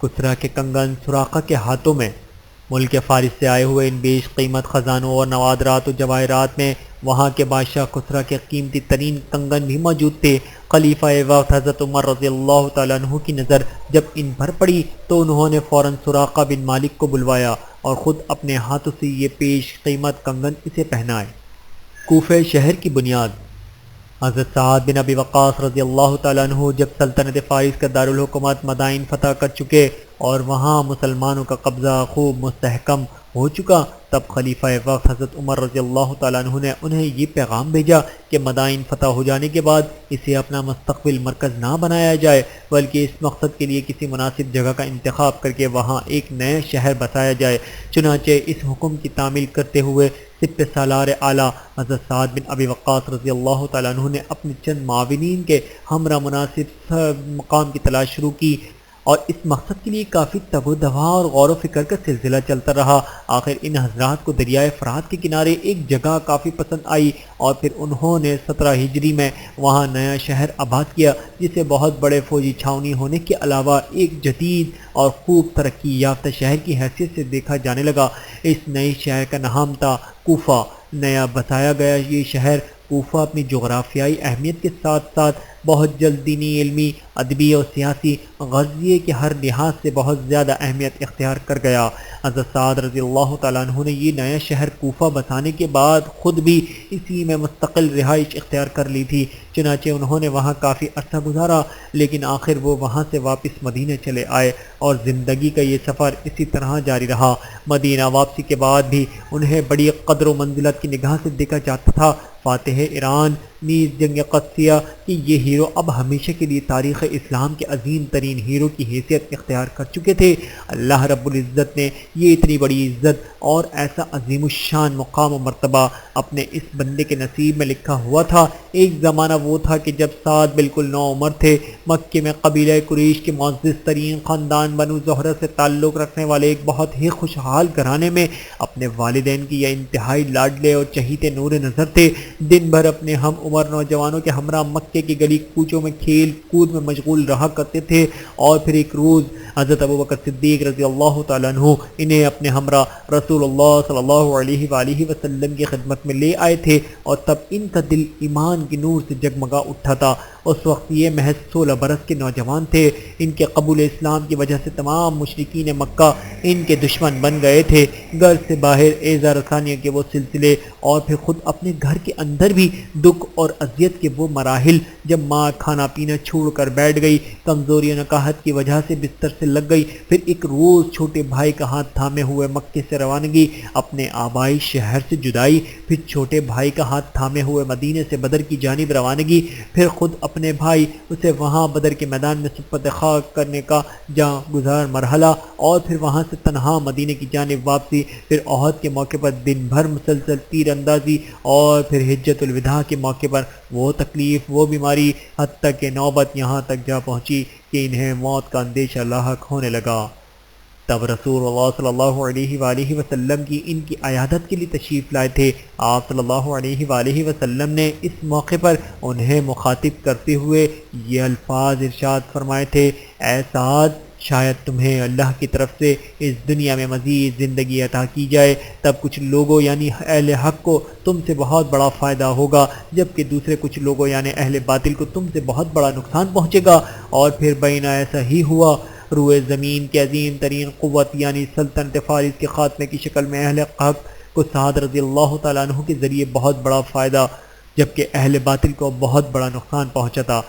کسریٰ کے کنگن سراقہ کے ہاتھوں میں ملک فارس سے آئے ہوئے ان بیش قیمت خزانوں اور نوادرات و جواہرات میں وہاں کے بادشاہ کسریٰ کے قیمتی ترین کنگن بھی موجود تھے۔ خلیفہ وقت حضرت عمر رضی اللہ تعالیٰ عنہ کی نظر جب ان پر پڑی تو انہوں نے فوراً سراقہ بن مالک کو بلوایا اور خود اپنے ہاتھوں سے یہ پیش قیمت کنگن اسے پہنائے۔ کوفہ شہر کی بنیاد حضرت سعد بن ابی وقاص رضی اللہ تعالیٰ عنہ جب سلطنت فارس کا دارالحکومت مدائن فتح کر چکے اور وہاں مسلمانوں کا قبضہ خوب مستحکم ہو چکا، تب خلیفہ وقت حضرت عمر رضی اللہ تعالیٰ عنہ نے انہیں یہ پیغام بھیجا کہ مدائن فتح ہو جانے کے بعد اسے اپنا مستقبل مرکز نہ بنایا جائے بلکہ اس مقصد کے لیے کسی مناسب جگہ کا انتخاب کر کے وہاں ایک نئے شہر بسایا جائے۔ چنانچہ اس حکم کی تعمیل کرتے ہوئے سپہ سالار اعلیٰ حضرت سعد بن ابی وقاص رضی اللہ تعالیٰ عنہ نے اپنے چند معاونین کے ہمراہ مناسب مقام کی تلاش شروع کی اور اس مقصد کے لیے کافی تگ و دوا اور غور و فکر کا سلسلہ چلتا رہا۔ آخر ان حضرات کو دریائے فرات کے کنارے ایک جگہ کافی پسند آئی اور پھر انہوں نے 17 ہجری میں وہاں نیا شہر آباد کیا، جسے بہت بڑے فوجی چھاؤنی ہونے کے علاوہ ایک جدید اور خوب ترقی یافتہ شہر کی حیثیت سے دیکھا جانے لگا۔ اس نئے شہر کا نام تھا کوفہ۔ نیا بسایا گیا یہ شہر کوفہ اپنی جغرافیائی اہمیت کے ساتھ ساتھ بہت جلد دینی، علمی، ادبی اور سیاسی غزیے کے ہر لحاظ سے بہت زیادہ اہمیت اختیار کر گیا۔ حضرت سعد رضی اللہ تعالیٰ عنہ نے یہ نیا شہر کوفہ بسانے کے بعد خود بھی اسی میں مستقل رہائش اختیار کر لی تھی، چنانچہ انہوں نے وہاں کافی عرصہ گزارا، لیکن آخر وہ وہاں سے واپس مدینہ چلے آئے اور زندگی کا یہ سفر اسی طرح جاری رہا۔ مدینہ واپسی کے بعد بھی انہیں بڑی قدر و منزلت کی نگاہ سے دیکھا جاتا تھا۔ فاتح ایران نیز جنگ قدسیہ کہ یہ ہیرو اب ہمیشہ کے لیے تاریخ اسلام کے عظیم ترین ہیرو کی حیثیت اختیار کر چکے تھے۔ اللہ رب العزت نے یہ اتنی بڑی عزت اور ایسا عظیم الشان مقام و مرتبہ اپنے اس بندے کے نصیب میں لکھا ہوا تھا۔ ایک زمانہ وہ تھا کہ جب سعد بالکل نوعمر تھے، مکے میں قبیلہ قریش کے معزز ترین خاندان بنو زہرہ سے تعلق رکھنے والے ایک بہت ہی خوشحال گھرانے میں اپنے والدین کی یہ انتہائی لاڈلے اور چہیتے نور نظر تھے۔ دن بھر اپنے ہم عمر نوجوانوں کے ہمراہ مکے کی گلی کوچوں میں کھیل کود میں مشغول رہا کرتے تھے، اور پھر ایک روز حضرت ابوبکر صدیق رضی اللہ تعالیٰ عنہ انہیں اپنے ہمراہ رسول اللہ صلی اللہ علیہ وآلہ وسلم کی خدمت میں لے آئے تھے، اور تب ان کا دل ایمان کی نور سے جگمگا اٹھا تھا۔ اس وقت یہ محض 16 برس کے نوجوان تھے۔ ان کے قبول اسلام کی وجہ سے تمام مشرکین مکہ ان کے دشمن بن گئے تھے۔ گھر سے باہر ایذا رسانیہ کے وہ سلسلے، اور پھر خود اپنے گھر کے اندر بھی دکھ اور اذیت کے وہ مراحل، جب ماں کھانا پینا چھوڑ کر بیٹھ گئی، کمزوری و نکاہت کی وجہ سے بستر سے لگ گئی، پھر ایک روز چھوٹے بھائی کا ہاتھ تھامے ہوئے مکے سے روانگی، اپنے آبائی شہر سے جدائی، پھر چھوٹے بھائی کا ہاتھ تھامے ہوئے مدینے سے بدر کی جانب روانگی، پھر خود اپنے بھائی اسے وہاں بدر کے میدان میں سپرد خاک کرنے کا جاں گزار مرحلہ، اور پھر وہاں سے تنہا مدینے کی جانب واپسی، پھر احد کے موقع پر دن بھر مسلسل تیر اندازی، اور پھر حجۃ الوداع کے موقع پر وہ تکلیف، وہ بیماری، حتیٰ کہ نوبت یہاں تک جا پہنچی کہ انہیں موت کا اندیشہ لاحق ہونے لگا۔ تب رسول اللہ صلی اللہ علیہ وآلہ وسلم ان کی عیادت کے لیے تشریف لائے تھے۔ آپ صلی اللہ علیہ وآلہ وسلم نے اس موقع پر انہیں مخاطب کرتے ہوئے یہ الفاظ ارشاد فرمائے تھے: اے سعد، شاید تمہیں اللہ کی طرف سے اس دنیا میں مزید زندگی عطا کی جائے، تب کچھ لوگوں یعنی اہل حق کو تم سے بہت بڑا فائدہ ہوگا، جبکہ دوسرے کچھ لوگوں یعنی اہل باطل کو تم سے بہت بڑا نقصان پہنچے گا۔ اور پھر بینہ ایسا ہی ہوا، روئے زمین کے عظیم ترین قوت یعنی سلطنت فارس کے خاتمے کی شکل میں اہل حق کو سعد رضی اللہ تعالیٰ عنہ کے ذریعے بہت بڑا فائدہ، جبکہ اہل باطل کو بہت بڑا نقصان پہنچا تھا۔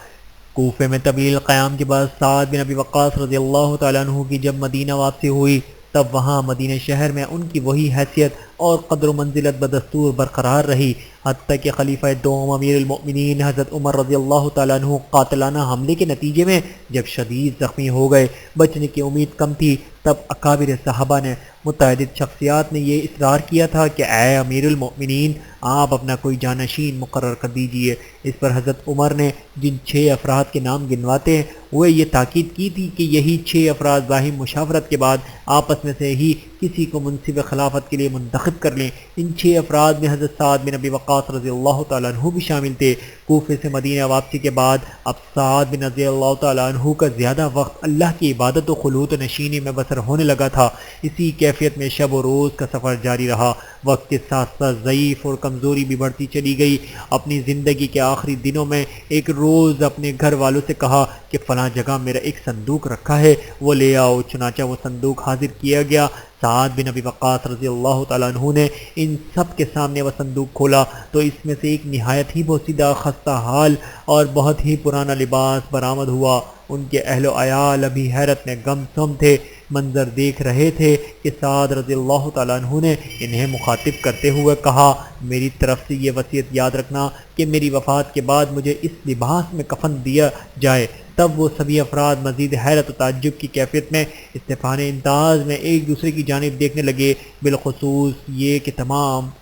کوفے میں طویل قیام کے بعد سعد بن ابی وقاص رضی اللہ تعالیٰ عنہ کی جب مدینہ واپسی ہوئی، تب وہاں مدینہ شہر میں ان کی وہی حیثیت اور قدر و منزلت بدستور برقرار رہی، حتیٰ کہ خلیفہ دوم امیر المؤمنین حضرت عمر رضی اللہ تعالیٰ عنہ قاتلانہ حملے کے نتیجے میں جب شدید زخمی ہو گئے، بچنے کی امید کم تھی، تب اکابر صحابہ نے، متعدد شخصیات نے یہ اصرار کیا تھا کہ اے امیر المؤمنین، آپ اپنا کوئی جانشین مقرر کر دیجئے۔ اس پر حضرت عمر نے جن 6 افراد کے نام گنواتے ہیں وہ یہ تاکید کی تھی کہ یہی 6 افراد باہم مشاورت کے بعد آپس میں سے ہی کسی کو منصب خلافت کے لیے منتخب کر لیں۔ ان 6 افراد میں حضرت سعد بن ابی وقاص رضی اللہ تعالیٰ عنہ بھی شامل تھے۔ کوفے سے مدینہ واپسی کے بعد اب سعد بن رضی اللہ تعالیٰ عنہ کا زیادہ وقت اللہ کی عبادت و خلوت و نشینی میں بسر ہونے لگا تھا۔ اسی کیفیت میں شب و روز کا سفر جاری رہا۔ وقت کے ساتھ ساتھ ضعیف اور کمزوری بھی بڑھتی چلی گئی۔ اپنی زندگی کے آخری دنوں میں ایک روز اپنے گھر والوں سے کہا کہ فلاں جگہ میرا ایک صندوق رکھا ہے، وہ لے آؤ۔ چنانچہ وہ صندوق حاضر کیا گیا۔ سعد بن ابی وقاص رضی اللہ تعالیٰ عنہ نے ان سب کے سامنے وہ صندوق کھولا تو اس میں سے ایک نہایت ہی بوسیدہ، خستہ حال اور بہت ہی پرانا لباس برآمد ہوا۔ ان کے اہل و عیال ابھی حیرت میں گم سم تھے، منظر دیکھ رہے تھے کہ سعد رضی اللہ تعالیٰ عنہ نے انہیں مخاطب کرتے ہوئے کہا: میری طرف سے یہ وصیت یاد رکھنا کہ میری وفات کے بعد مجھے اس لباس میں کفن دیا جائے۔ تب وہ سبھی افراد مزید حیرت و تعجب کی کیفیت میں استفان امتاز میں ایک دوسرے کی جانب دیکھنے لگے، بالخصوص یہ کہ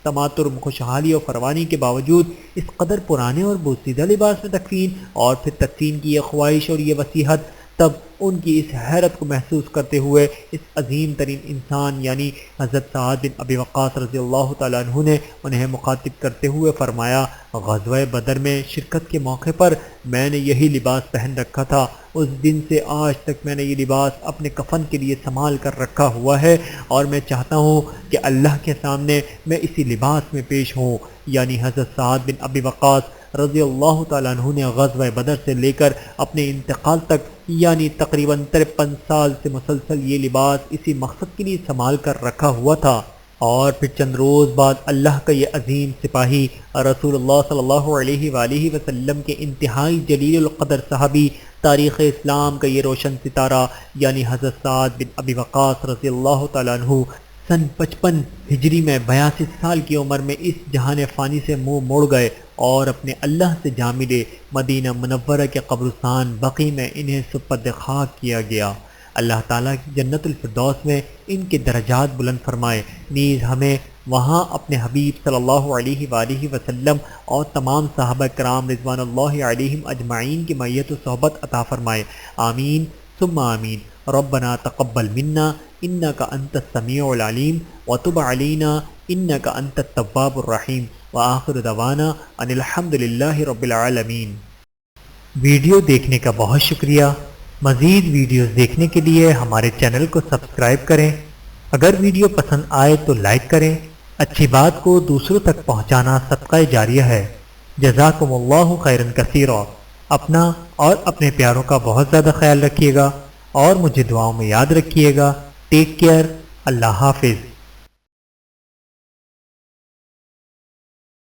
تماتر خوشحالی اور فروانی کے باوجود اس قدر پرانے اور بوسیدہ لباس میں تکفین اور پھر تدفین کی یہ خواہش اور یہ وصیحت۔ تب ان کی اس حیرت کو محسوس کرتے ہوئے اس عظیم ترین انسان یعنی حضرت سعد بن ابی وقاص رضی اللہ تعالیٰ عنہ نے انہیں مخاطب کرتے ہوئے فرمایا: غزوہ بدر میں شرکت کے موقع پر میں نے یہی لباس پہن رکھا تھا۔ اس دن سے آج تک میں نے یہ لباس اپنے کفن کے لیے سنبھال کر رکھا ہوا ہے، اور میں چاہتا ہوں کہ اللہ کے سامنے میں اسی لباس میں پیش ہوں۔ یعنی حضرت سعد بن ابی وقاص رضی اللہ تعالیٰ عنہ نے غزوہ بدر سے لے کر اپنے انتقال تک یعنی تقریباً 53 سال سے مسلسل یہ لباس اسی مقصد کے لیے سنبھال کر رکھا ہوا تھا۔ اور پھر چند روز بعد اللہ کا یہ عظیم سپاہی رسول اللہ صلی اللہ علیہ وآلہ وسلم کے انتہائی جلیل القدر صحابی، تاریخ اسلام کا یہ روشن ستارہ یعنی حضرت سعد بن ابی وقاص رضی اللہ تعالیٰ عنہ سن 55 ہجری میں 82 سال کی عمر میں اس جہان فانی سے منہ موڑ گئے اور اپنے اللہ سے جا ملے۔ مدینہ منورہ کے قبرستان بقیع میں انہیں سپرد خاک کیا گیا۔ اللہ تعالیٰ کی جنت الفردوس میں ان کے درجات بلند فرمائے، نیز ہمیں وہاں اپنے حبیب صلی اللہ علیہ وآلہ وسلم اور تمام صحابہ کرام رضوان اللہ علیہم اجمعین کی معیت و صحبت عطا فرمائے، آمین ثم آمین۔ ربنا تقبل منا انک انت السمیع العلیم وتب علینا انک انت التواب الرحیم وآخر دعوانا ان الحمد للہ رب العالمین۔ ویڈیو دیکھنے کا بہت شکریہ۔ مزید ویڈیوز دیکھنے کے لیے ہمارے چینل کو سبسکرائب کریں۔ اگر ویڈیو پسند آئے تو لائک کریں۔ اچھی بات کو دوسروں تک پہنچانا صدقہ جاریہ ہے۔ جزاکم اللہ خیرا کثیرا۔ اپنا اور اپنے پیاروں کا بہت زیادہ خیال رکھیے گا اور مجھے دعاؤں میں یاد رکھیے گا۔ Take care. اللہ حافظ۔